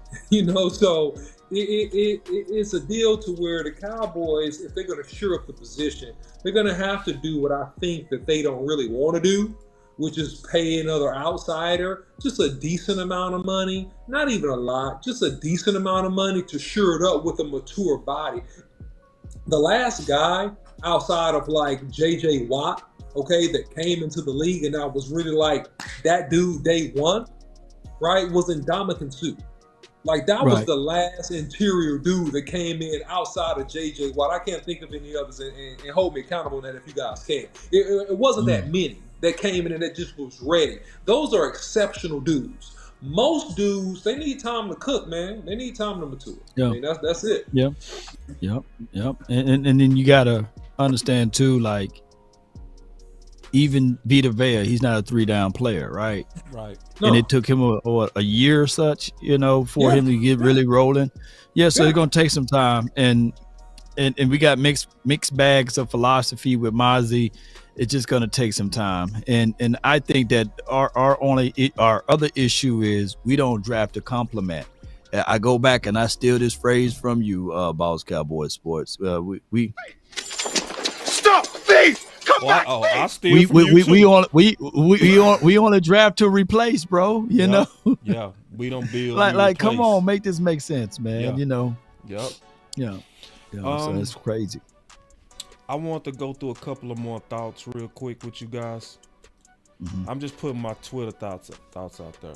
So it's a deal to where the Cowboys, if they're going to shore up the position, they're going to have to do what I think that they don't really want to do, which is pay another outsider just a decent amount of money, not even a lot, just a decent amount of money to shore it up with a mature body. The last guy outside of like J.J. Watt, okay, that came into the league and I was really like that dude day one, right, was Ndamukong Suh. Like that was the last interior dude that came in outside of J.J. Watt. I can't think of any others, and hold me accountable on that if you guys can. It wasn't that many that came in and that just was ready. Those are exceptional dudes. Most dudes, they need time to cook, man. They need time to mature. I mean, that's it.
Yep. And then you gotta understand too, like even Vita Vea, he's not a 3-down player, right?
Right.
And it took him a year or such, for him to get really rolling. Yeah, so it's gonna take some time, and we got mixed bags of philosophy with Mozzie. It's just gonna take some time, and I think that our other issue is we don't draft to compliment. I go back and I steal this phrase from you, Boss Cowboy Sports. We
stop thief. Come back.
Oh, I steal from you too.
We only draft to replace, bro. You know.
Yeah, we don't build.
like come on, make this make sense, man.
Yep.
Yeah. So it's crazy.
I want to go through a couple of more thoughts real quick with you guys. Mm-hmm. I'm just putting my Twitter thoughts out there.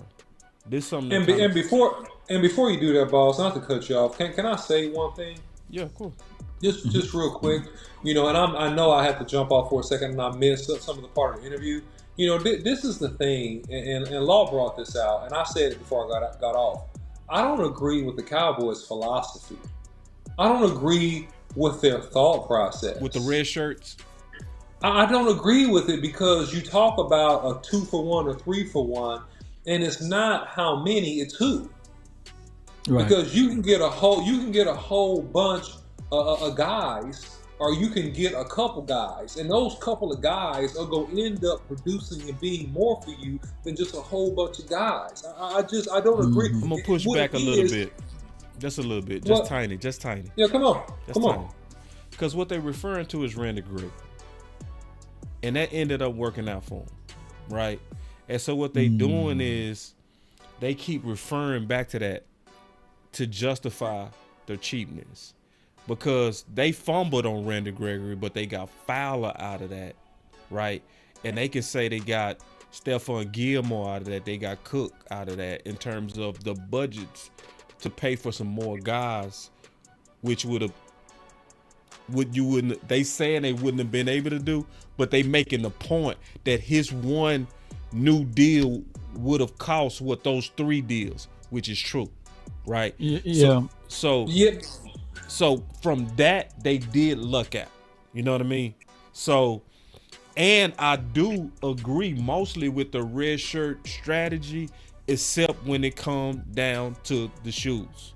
This something.
And before you do that, boss, not to cut you off, can I say one thing?
Yeah, cool.
Just real quick, and I know I had to jump off for a second, and I missed some of the part of the interview. This is the thing, and Law brought this out, and I said it before I got off. I don't agree with the Cowboys' philosophy. I don't agree with their thought process.
With the red shirts?
I don't agree with it because you talk about a 2-for-1 or 3-for-1, and it's not how many, it's who. Right. Because you can get a whole bunch of guys, or you can get a couple guys, and those couple of guys are going to end up producing and being more for you than just a whole bunch of guys. I don't agree.
I'm gonna push back a little bit. Just a little bit. Just tiny.
Yeah, come on. Come on.
Because what they're referring to is Randy Gregory. And that ended up working out for them. Right? And so what they're doing is they keep referring back to that to justify their cheapness. Because they fumbled on Randy Gregory, but they got Fowler out of that. Right? And they can say they got Stephon Gilmore out of that. They got Cook out of that in terms of the budgets to pay for some more guys, which they saying they wouldn't have been able to do, but they making the point that his one new deal would have cost what those 3 deals, which is true, right?
Yeah.
So from that, they did luck out. You know what I mean? So, and I do agree mostly with the red shirt strategy, except when it comes down to the shoes.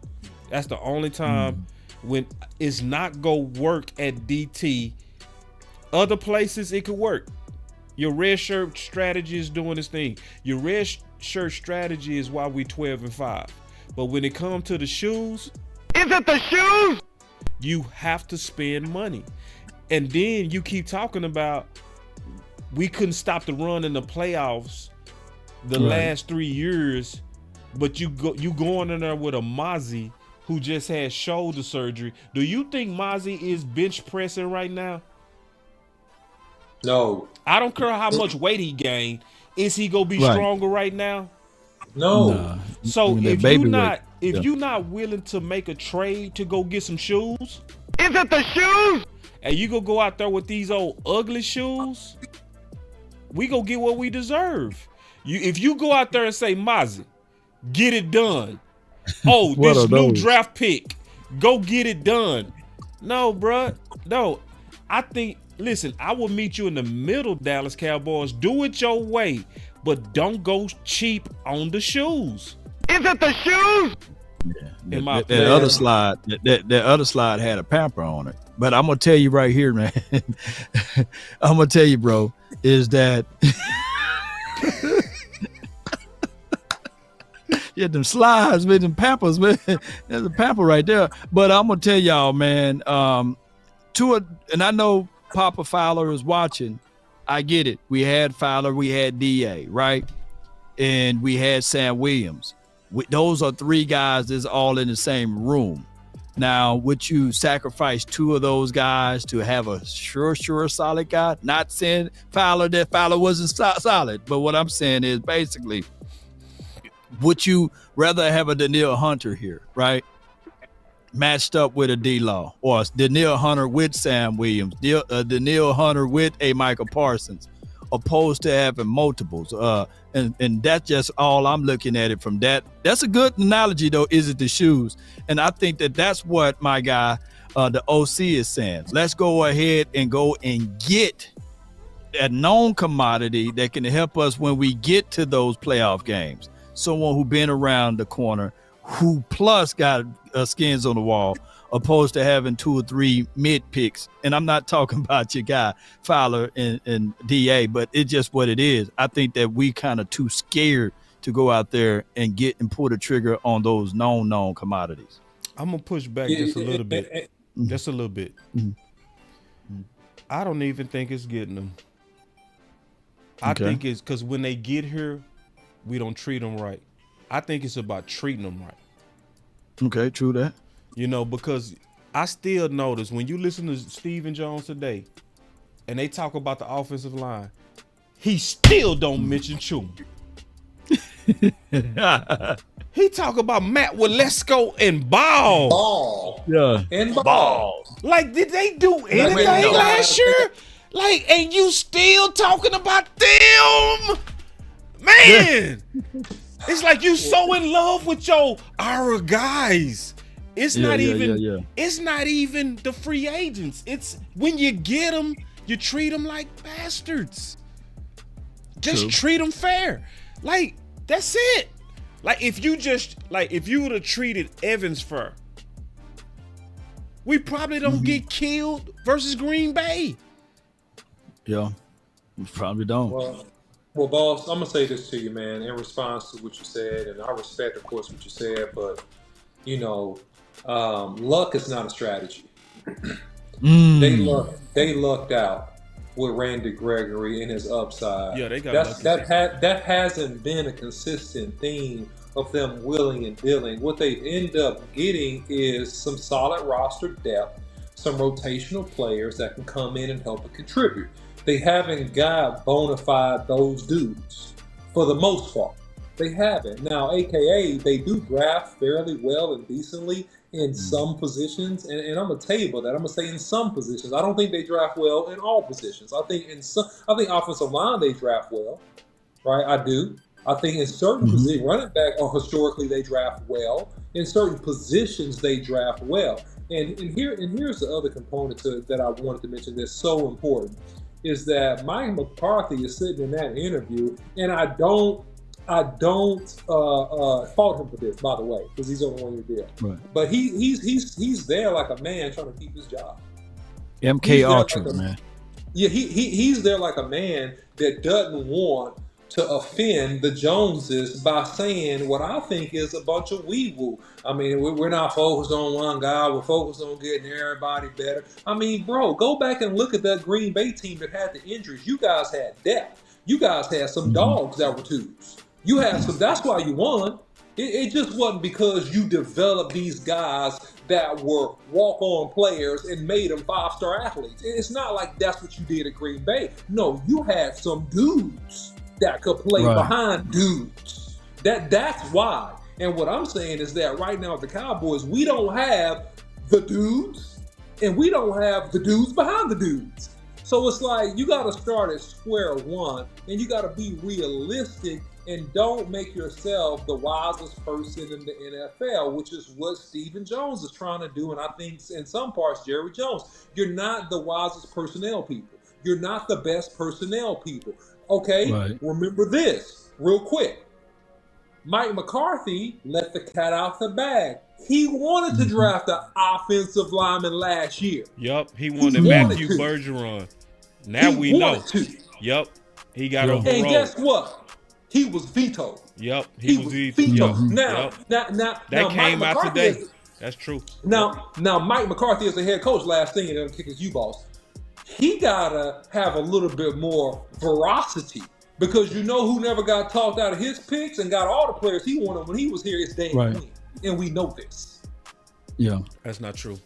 That's the only time when it's not gonna work at DT. Other places it could work. Your red shirt strategy is doing its thing. Your red shirt strategy is why we 12-5. But when it comes to the shoes,
is it the shoes?
You have to spend money. And then you keep talking about we couldn't stop the run in the playoffs the last 3 years, but you going in there with a Mozzie who just had shoulder surgery. Do you think Mozzie is bench pressing right now?
No.
I don't care how much weight he gained. Is he gonna be stronger right now?
No.
Nah.
So if you're not willing to make a trade to go get some shoes,
is it the shoes?
And you go out there with these old ugly shoes, we go get what we deserve. If you go out there and say, Mozzie, get it done. Oh, this new draft pick, go get it done. No, bruh. No. I think, listen, I will meet you in the middle, Dallas Cowboys. Do it your way, but don't go cheap on the shoes.
Is it the shoes?
Yeah. That other slide had a pamper on it. But I'm gonna tell you right here, man. I'm gonna tell you, bro, is that yeah, them slides with them pampers, man. There's a pamper right there. But I'm gonna tell y'all, man, and I know Papa Fowler is watching. I get it. We had Fowler, we had DA, right? And we had Sam Williams. Those are 3 guys that's all in the same room. Now, would you sacrifice 2 of those guys to have a sure solid guy? Not saying that Fowler wasn't solid, but what I'm saying is basically, would you rather have a Danielle Hunter here, right? Matched up with a D-Law, or Danielle Hunter with Sam Williams, Danielle Hunter with a Micah Parsons, opposed to having multiples. And that's just all I'm looking at it from that. That's a good analogy, though. Is it the shoes? And I think that's what my guy, the OC, is saying. Let's go ahead and go and get a known commodity that can help us when we get to those playoff games. Someone who been around the corner, who plus got skins on the wall, opposed to having 2 or 3 mid picks. And I'm not talking about your guy Fowler and DA, but it's just what it is. I think that we kind of too scared to go out there and get and pull the trigger on those known commodities.
I'm gonna push back just a little bit. Just a little bit. I don't even think it's getting them. I think it's because when they get here, we don't treat them right. I think it's about treating them right.
Okay, true that.
You know, because I still notice when you listen to Stephen Jones today and they talk about the offensive line, he still don't mention Chuma. He talk about Matt Walesko and Ball.
Yeah.
And Ball.
Like, did they do anything last year? Like, and you still talking about them? Man. It's like you so in love with our guys. It's not even it's not even the free agents. It's when you get them, you treat them like bastards. Just treat them fair. Like, that's it. Like, if you would have treated Evans fair, we probably don't get killed versus Green Bay.
Yeah, we probably don't.
Well, boss, I'm gonna say this to you, man, in response to what you said, and I respect, of course, what you said, but you know, luck is not a strategy. They lucked out with Randy Gregory and his upside.
Yeah, they got
that hasn't been a consistent theme of them willing and dealing. What they end up getting is some solid roster depth, some rotational players that can come in and help and contribute. They haven't got bona fide those dudes for the most part. They haven't. Now, AKA, they do draft fairly well and decently in some positions, and I'm gonna tell you about that. I'm gonna say in some positions. I don't think they draft well in all positions. I think offensive line they draft well, right? I do. I think in certain positions, running back, historically they draft well. In certain positions, they draft well. And here's the other component to it that I wanted to mention that's so important, is that Mike McCarthy is sitting in that interview, and I don't fault him for this, by the way, because he's on a one-year deal. Right. But he's there like a man trying to keep his job.
MK Ultra, man.
Yeah, he's there like a man that doesn't want to offend the Joneses by saying what I think is a bunch of wee-woo. I mean, we're not focused on one guy. We're focused on getting everybody better. I mean, bro, go back and look at that Green Bay team that had the injuries. You guys had depth. You guys had some dogs that were twos. You had some. That's why you won. It just wasn't because you developed these guys that were walk-on players and made them five-star athletes. It's not like that's what you did at Green Bay. No, you had some dudes that could play behind dudes. That's why. And what I'm saying is that right now at the Cowboys, we don't have the dudes, and we don't have the dudes behind the dudes. So it's like you got to start at square one, and you got to be realistic and don't make yourself the wisest person in the NFL, which is what Stephen Jones is trying to do, and I think in some parts Jerry Jones. You're not the wisest personnel people. You're not the best personnel people. Okay, Remember this real quick. Mike McCarthy let the cat out the bag. He wanted to draft an offensive lineman last year.
Yup, he wanted Matthew Bergeron. Now we know. Yup, he got overruled.
And guess what? He was vetoed.
Yup, he was vetoed.
Now,
that came out today. That's true.
Now, Mike McCarthy is the head coach. Last thing, and then kick his U-Boss. He gotta have a little bit more veracity, because you know who never got talked out of his picks and got all the players he wanted when he was here is Dan Quinn, and we know this.
Yeah,
that's not true.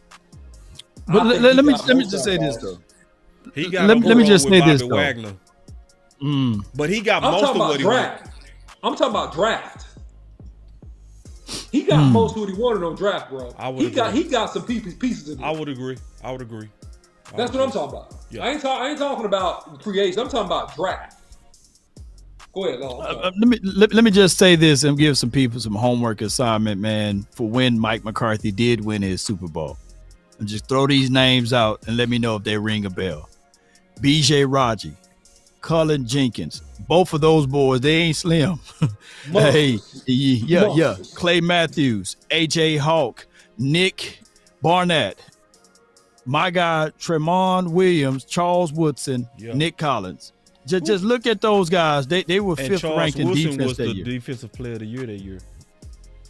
But let me just say this though.
He got
let me just say this though.
Wagner. But he got most of what he wanted.
I'm talking about draft. He got most of what he wanted on draft, bro. He got some pieces in there.
I would agree.
That's what I'm talking about. Yeah. I ain't talking about free agents. I'm talking about draft. Go ahead,
let me just say this and give some people some homework assignment, man, for when Mike McCarthy did win his Super Bowl. And just throw these names out and let me know if they ring a bell. B.J. Raji, Cullen Jenkins. Both of those boys, they ain't slim. Hey, yeah. Clay Matthews, A.J. Hawk, Nick Barnett, my guy Tremont Williams, Charles Woodson, Nick Collins. Just look at those guys. They were fifth ranked in defense
was
that
the
year.
defensive player of the year that year.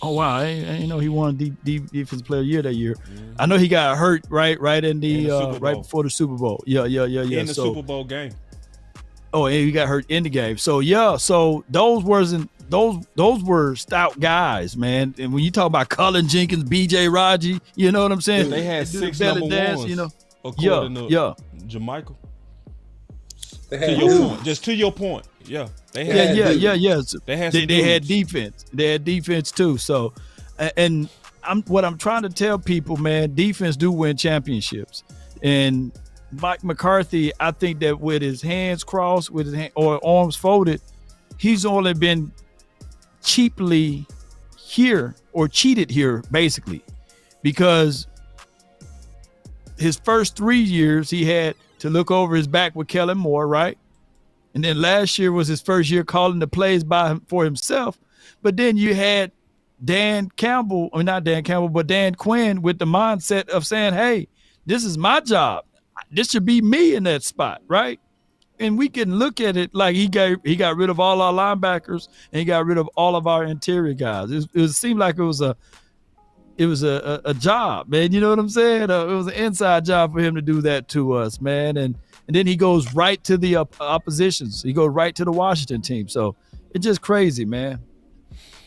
Oh wow, I didn't know he won defensive player of the year that year. I know he got hurt right in the right before the Super Bowl. Yeah.
In the Super Bowl game.
Oh, and he got hurt in the game. So those were stout guys, man. And when you talk about Cullen Jenkins, B.J. Raji, you know what I'm saying?
They had 6 number ones.
You know,
according to Jermichael. To your point. Yeah. They had They had defense. They had defense too. So, and I'm trying to tell people, man, defense do win championships. And Mike McCarthy, I think that with his hands crossed, with his or arms folded, he's only been cheaply here or cheated here, basically, because his first 3 years he had to look over his back with Kellen Moore, right? And then last year was his first year calling the plays for himself. But then you had Dan Quinn with the mindset of saying, hey, this is my job. This should be me in that spot, right? And we can look at it like he got rid of all our linebackers and he got rid of all of our interior guys. It seemed like it was a job, man. You know what I'm saying? It was an inside job for him to do that to us, man. And then he goes right to the oppositions. He goes right to the Washington team. So it's just crazy, man.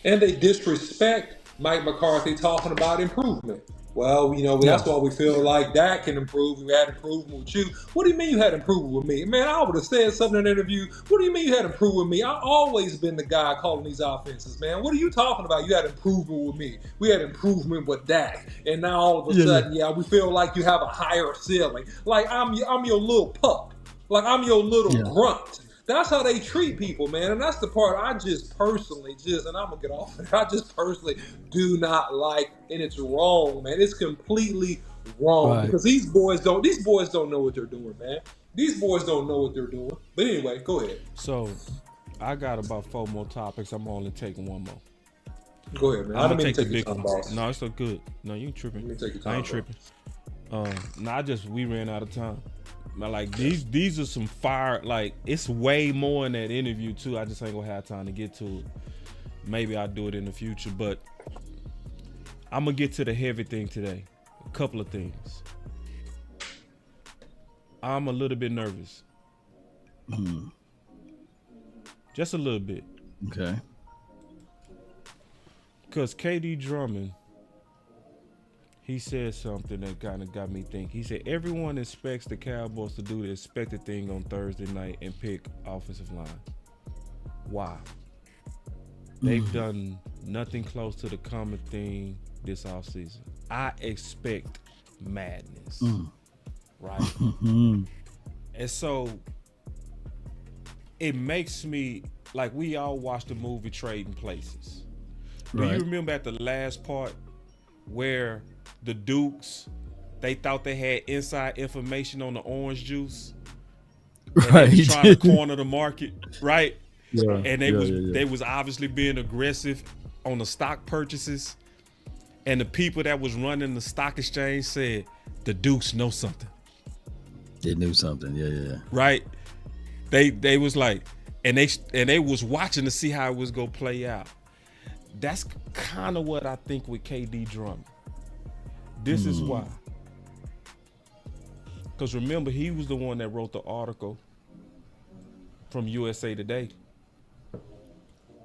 And they disrespect Mike McCarthy talking about improvement. Well, that's why we feel like Dak can improve. We had improvement with you. What do you mean you had improvement with me? Man, I would have said something in an interview. What do you mean you had improvement with me? I've always been the guy calling these offenses, man. What are you talking about? You had improvement with me. We had improvement with Dak. And now all of a sudden, we feel like you have a higher ceiling. Like I'm your little pup. Like I'm your little grunt. That's how they treat people, man. And that's the part I just personally and I'm going to get off of it. I just personally do not like, and it's wrong, man. It's completely wrong because these boys don't know what they're doing, man. These boys don't know what they're doing. But anyway, go ahead.
So I got about 4 more topics. I'm only taking 1 more.
Go ahead, man. I don't mean to take your time, boss.
No, it's so good. No, you ain't tripping.
Let me take your time,
I ain't tripping. We ran out of time. Like these are some fire. Like it's way more in that interview too. I just ain't gonna have time to get to it. Maybe I'll do it in the future, but I'm gonna get to the heavy thing today. A couple of things. I'm a little bit nervous. Just a little bit.
Okay.
Because KD Drummond, he said something that kind of got me thinking. He said, everyone expects the Cowboys to do the expected thing on Thursday night and pick offensive line. Why? They've done nothing close to the common thing this offseason. I expect madness. Right? And so it makes me, like we all watched the movie Trading Places. Do you remember at the last part where the Dukes, they thought they had inside information on the orange juice? And they was trying to corner the market, right? Yeah, and they was obviously being aggressive on the stock purchases. And the people that was running the stock exchange said, the Dukes know something.
They knew something, yeah.
Right? They was like, and they was watching to see how it was gonna play out. That's kind of what I think with KD Drummond. This is why. Because remember, he was the one that wrote the article from USA Today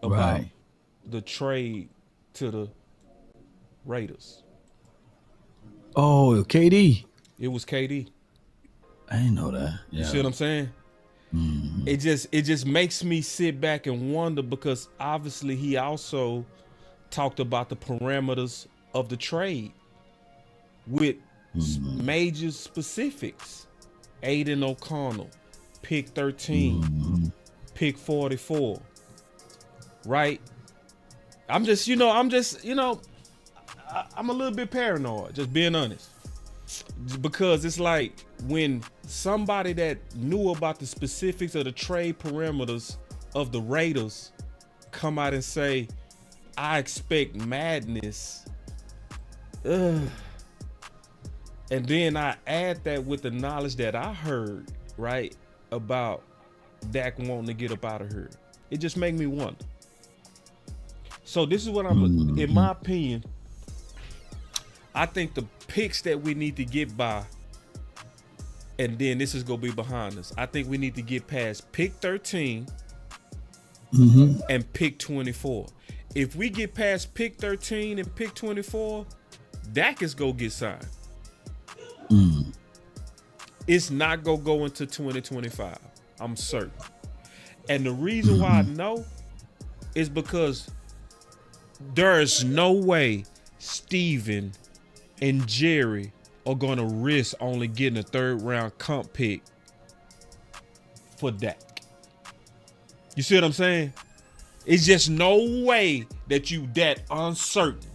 about the trade to the Raiders.
Oh, KD.
It was KD.
I didn't know that. Yeah.
You see what I'm saying? It just makes me sit back and wonder, because obviously he also talked about the parameters of the trade with major specifics. Aiden O'Connell, pick 13, pick 44. Right? I'm a little bit paranoid, just being honest. Because it's like when somebody that knew about the specifics of the trade parameters of the Raiders come out and say, I expect madness. Ugh. And then I add that with the knowledge that I heard, right, about Dak wanting to get up out of here. It just made me wonder. So this is what in my opinion, I think the picks that we need to get by, and then this is going to be behind us. I think we need to get past pick 13 and pick 24. If we get past pick 13 and pick 24, Dak is going to get signed. It's not going to go into 2025. I'm certain. And the reason why I know is because there is no way Steven and Jerry are going to risk only getting a 3rd round comp pick for Dak. You see what I'm saying? It's just no way that you that uncertain.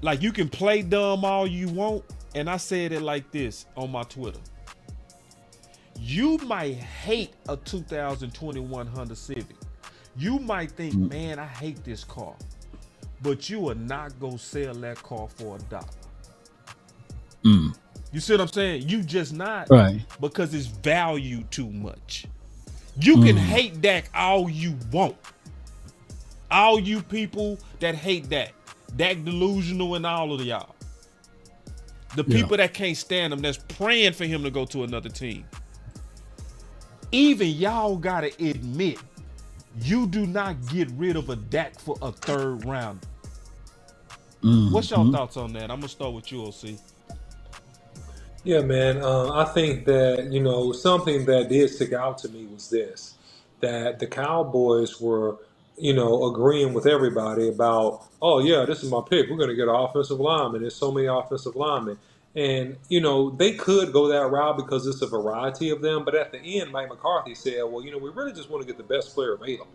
Like, you can play dumb all you want, and I said it like this on my Twitter. You might hate a 2021 Honda Civic. You might think, man, I hate this car. But you are not going to sell that car for $1. You see what I'm saying? You just not.
Right.
Because it's valued too much. You can hate Dak all you want. All you people that hate Dak. Dak delusional and all of y'all. The people that can't stand him, that's praying for him to go to another team. Even y'all got to admit, you do not get rid of a Dak for a 3rd round. What's y'all thoughts on that? I'm going to start with you, OC.
Yeah, man. I think that, something that did stick out to me was this, that the Cowboys were, agreeing with everybody about, oh, yeah, this is my pick. We're going to get an offensive lineman. There's so many offensive linemen. And, they could go that route because it's a variety of them. But at the end, Mike McCarthy said, well, we really just want to get the best player available.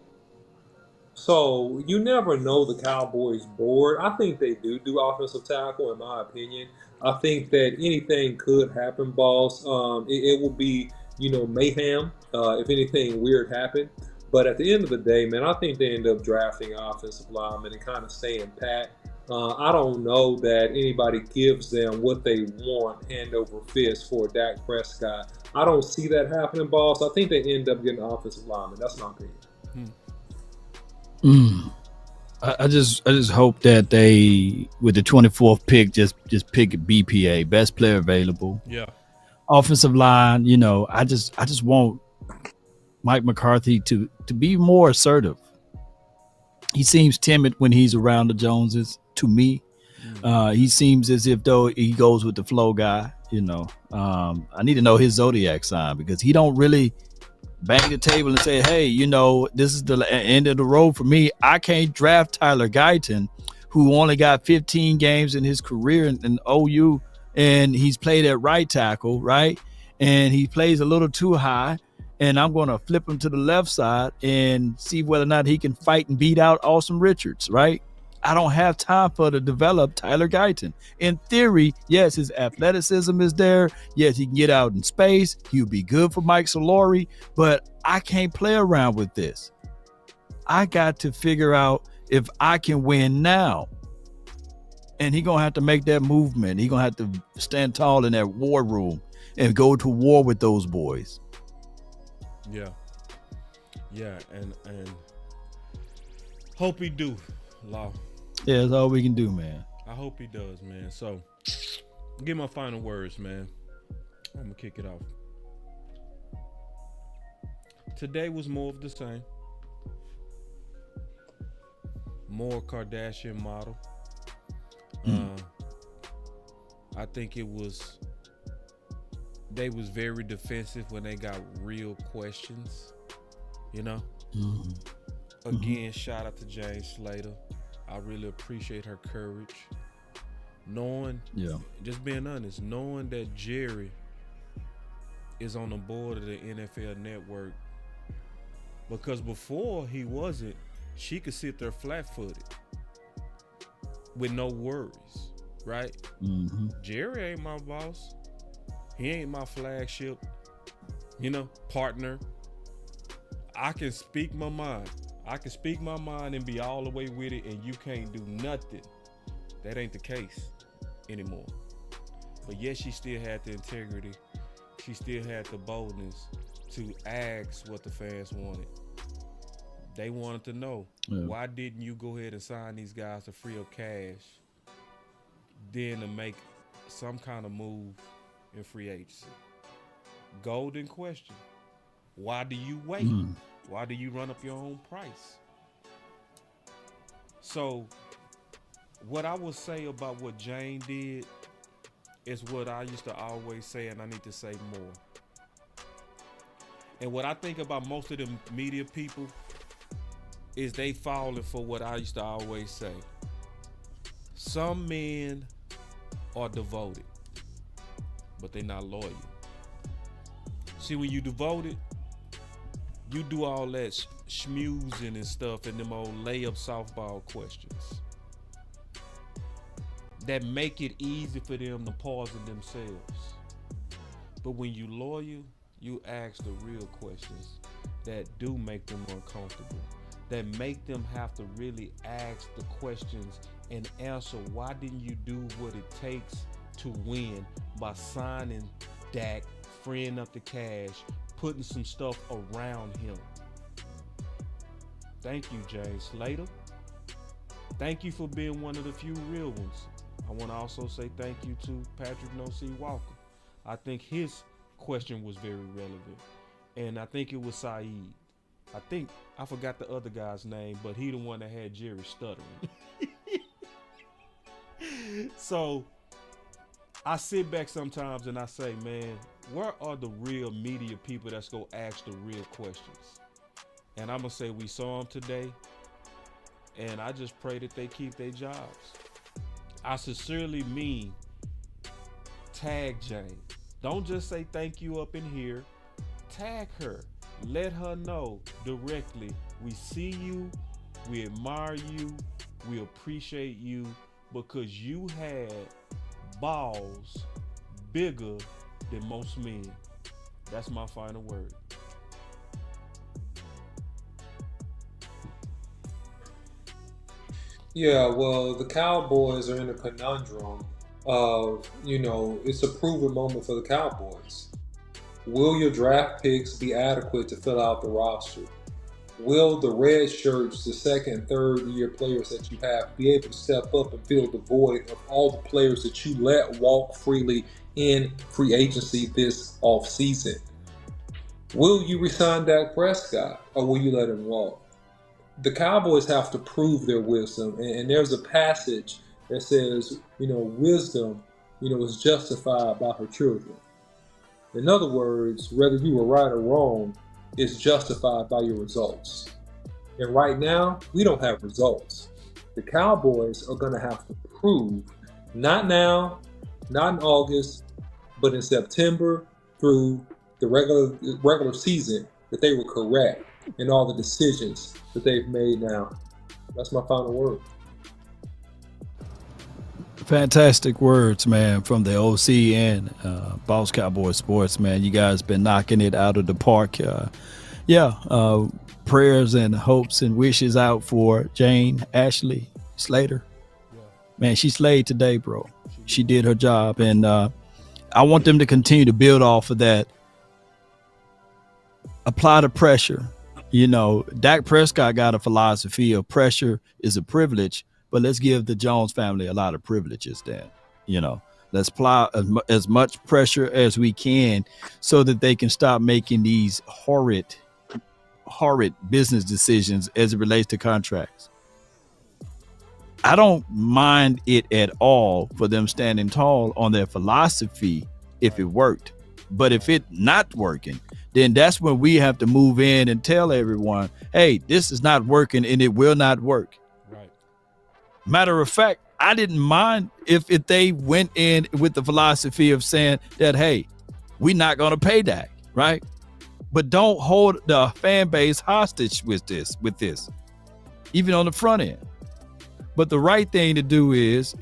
So you never know the Cowboys board. I think they do offensive tackle, in my opinion. I think that anything could happen, boss. It will be, mayhem if anything weird happened. But at the end of the day, man, I think they end up drafting an offensive lineman and kind of staying pat. I don't know that anybody gives them what they want hand over fist for Dak Prescott. I don't see that happening, boss. I think they end up getting an offensive lineman. That's my opinion.
I just hope that they, with the 24th pick, just pick BPA, best player available.
Yeah.
Offensive line, I just want Mike McCarthy to be more assertive. He seems timid when he's around the Joneses, to me. He seems as if though he goes with the flow guy, I need to know his zodiac sign, because he don't really bang the table and say, hey, this is the end of the road for me. I can't draft Tyler Guyton, who only got 15 games in his career in OU, and he's played at right tackle, right? And he plays a little too high, and I'm going to flip him to the left side and see whether or not he can fight and beat out Austin Richards, right? I don't have time to develop Tyler Guyton. In theory, yes, his athleticism is there. Yes, he can get out in space. He'll be good for Mike Solari, but I can't play around with this. I got to figure out if I can win now. And he's going to have to make that movement. He's going to have to stand tall in that war room and go to war with those boys.
Yeah. Yeah, and hope he do, Law.
Yeah, that's all we can do, man.
I hope he does, man. So, give my final words, man. I'm going to kick it off. Today was more of the same. More Kardashian model. I think they was very defensive when they got real questions, Again, shout out to James Slater. I really appreciate her courage. Just being honest, knowing that Jerry is on the board of the NFL Network, because before he wasn't, she could sit there flat-footed with no worries, right? Jerry ain't my boss. He ain't my flagship, partner. I can speak my mind. I can speak my mind and be all the way with it, and you can't do nothing. That ain't the case anymore. But yes, she still had the integrity. She still had the boldness to ask what the fans wanted. They wanted to know, why didn't you go ahead and sign these guys to free up cash, then to make some kind of move in free agency? Golden question. Why do you wait? Why do you run up your own price? So what I would say about what Jane did is what I used to always say, and I need to say more. And what I think about most of the media people is they falling for what I used to always say. Some men are devoted, but they're not loyal. See, when you devoted, you do all that schmoozing and stuff and them old layup softball questions that make it easy for them to poison themselves. But when you loyal, you ask the real questions that do make them uncomfortable, that make them have to really ask the questions and answer, why didn't you do what it takes to win by signing Dak, freeing up the cash, putting some stuff around him? Thank you, James Slater. Thank you for being one of the few real ones. I want to also say thank you to Patrick No-C Walker. I think his question was very relevant. And I think it was Saeed. I forgot the other guy's name, but he the one that had Jerry stuttering. So I sit back sometimes and I say, man, where are the real media people that's going to ask the real questions? And I'm going to say we saw them today. And I just pray that they keep their jobs. I sincerely mean tag Jane. Don't just say thank you up in here. Tag her. Let her know directly, we see you, we admire you, we appreciate you, because you had balls bigger than most men. That's my final word.
Yeah, well, the Cowboys are in a conundrum of, it's a proven moment for the Cowboys. Will your draft picks be adequate to fill out the roster? Will the red shirts, the second, third year players that you have, be able to step up and fill the void of all the players that you let walk freely in free agency this offseason? Will you resign Dak Prescott, or will you let him walk? The Cowboys have to prove their wisdom, and there's a passage that says, wisdom, is justified by her children. In other words, whether you were right or wrong, it's justified by your results. And right now, we don't have results. The Cowboys are going to have to prove, not now, not in August, but in September through the regular season, that they were correct in all the decisions that they've made now. That's my final word.
Fantastic words, man, from the OC and Boss Cowboy Sports, man. You guys been knocking it out of the park. Prayers and hopes and wishes out for Jane Ashley Slater. Man, she slayed today, bro. She did her job, and I want them to continue to build off of that. Apply the pressure. Dak Prescott got a philosophy of pressure is a privilege, but let's give the Jones family a lot of privileges then. Let's apply as much pressure as we can so that they can stop making these horrid business decisions as it relates to contracts. I don't mind it at all for them standing tall on their philosophy if it worked. But if it not working, then that's when we have to move in and tell everyone, hey, this is not working and it will not work.
Right.
Matter of fact, I didn't mind if they went in with the philosophy of saying that, hey, we're not going to pay that, right? But don't hold the fan base hostage with this, even on the front end. But the right thing to do is,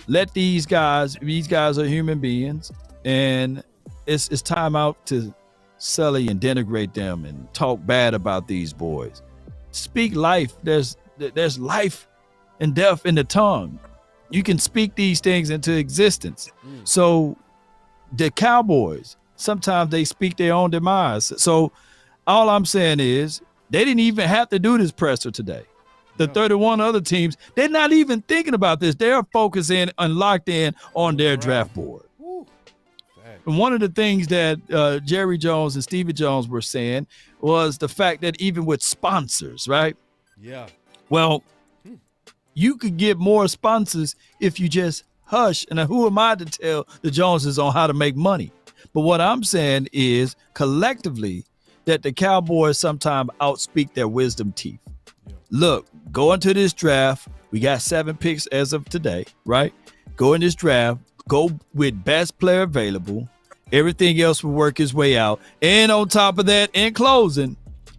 let these guys are human beings. and it's time out to sully and denigrate them and talk bad about these boys. Speak life. There's life and death in the tongue. You can speak these things into existence. So the Cowboys, sometimes they speak their own demise. So all I'm saying is they didn't even have to do this presser today. The 31 other teams, they're not even thinking about this. They're focusing and locked in on their draft board. And one of the things that Jerry Jones and Stevie Jones were saying was the fact that even with sponsors, right?
Yeah.
Well, you could get more sponsors if you just hush. And who am I to tell the Joneses on how to make money? But what I'm saying is collectively that the Cowboys sometimes outspeak their wisdom teeth. Look, go into this draft. We got 7 picks as of today, right? Go in this draft. Go with best player available. Everything else will work its way out. And on top of that, in closing,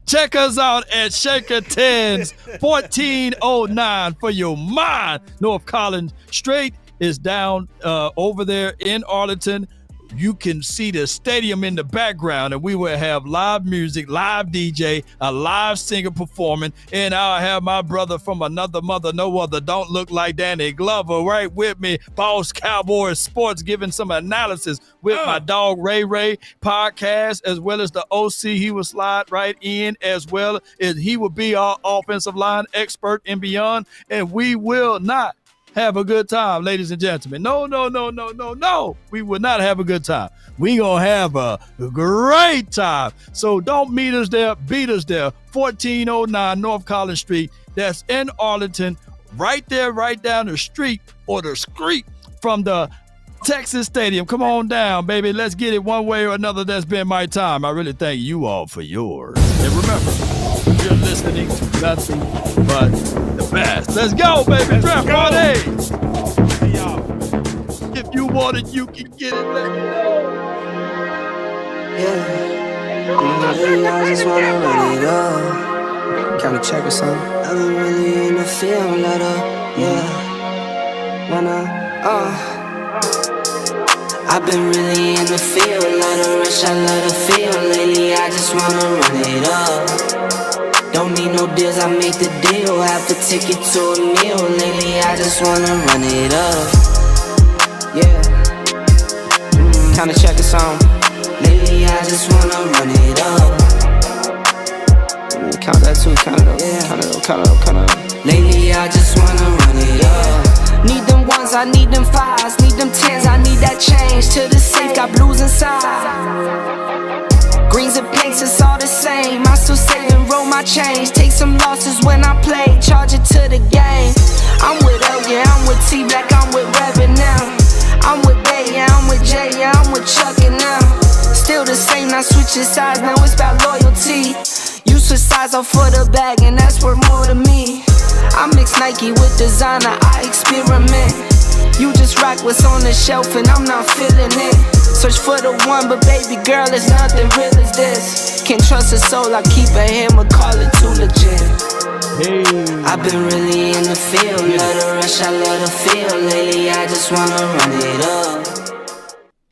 check us out at Shaker 10's 1409 for your mind. North Collins Straight is down over there in Arlington. You can see the stadium in the background, and we will have live music, live DJ, a live singer performing, and I'll have my brother from another mother, no other, don't look like Danny Glover, right with me, Boss Cowboy Sports, giving some analysis with my dog Ray podcast, as well as the OC. He will slide right in, as well as he will be our offensive line expert and beyond, and we will not have a good time, ladies and gentlemen. No. We will not have a good time. We gonna have a great time. So don't meet us there, beat us there. 1409 North Collins Street. That's in Arlington, right there, right down the street or the street from the Texas Stadium. Come on down, baby. Let's get it one way or another. That's been my time. I really thank you all for yours. And remember, you're listening to nothing but the best. Let's go, baby. Draft party. If you want it, you can get it. Let's go.
Yeah. I just wanna run it up. Kinda check or something. I've been really in the field, let up. I've been really in the field, let her rush, I let her feel. Lately, I just wanna run it up. Don't need no deals, I make the deal. Have to take it to a meal. Lately, I just wanna run it up. Yeah. Kinda check us on. Lately, I just wanna run it up. Count that too, count it up. Yeah. Count it up. Lately, I just wanna run it up. Need them ones, I need them fives. Need them tens, I need that change. To the safe, got blues inside. Greens and pinks, it's all the same. I still save and roll my change. Take some losses when I play, charge it to the game. I'm with L, yeah, I'm with T Black, I'm with Reverend now. I'm with Bay, yeah, I'm with Jay, yeah, I'm with Chuck and now. Still the same, not switching sides, now it's about loyalty. You switch sides off for the bag, and that's worth more to me. I mix Nike with designer, I experiment. You just rock what's on the shelf, and I'm not feeling it. Search for the one, but baby girl, it's nothing real as this. Can't trust a soul, I keep a hammer, call it too legit. I've been really in the field, let her rush, I let her feel. Lately, I just wanna run it up.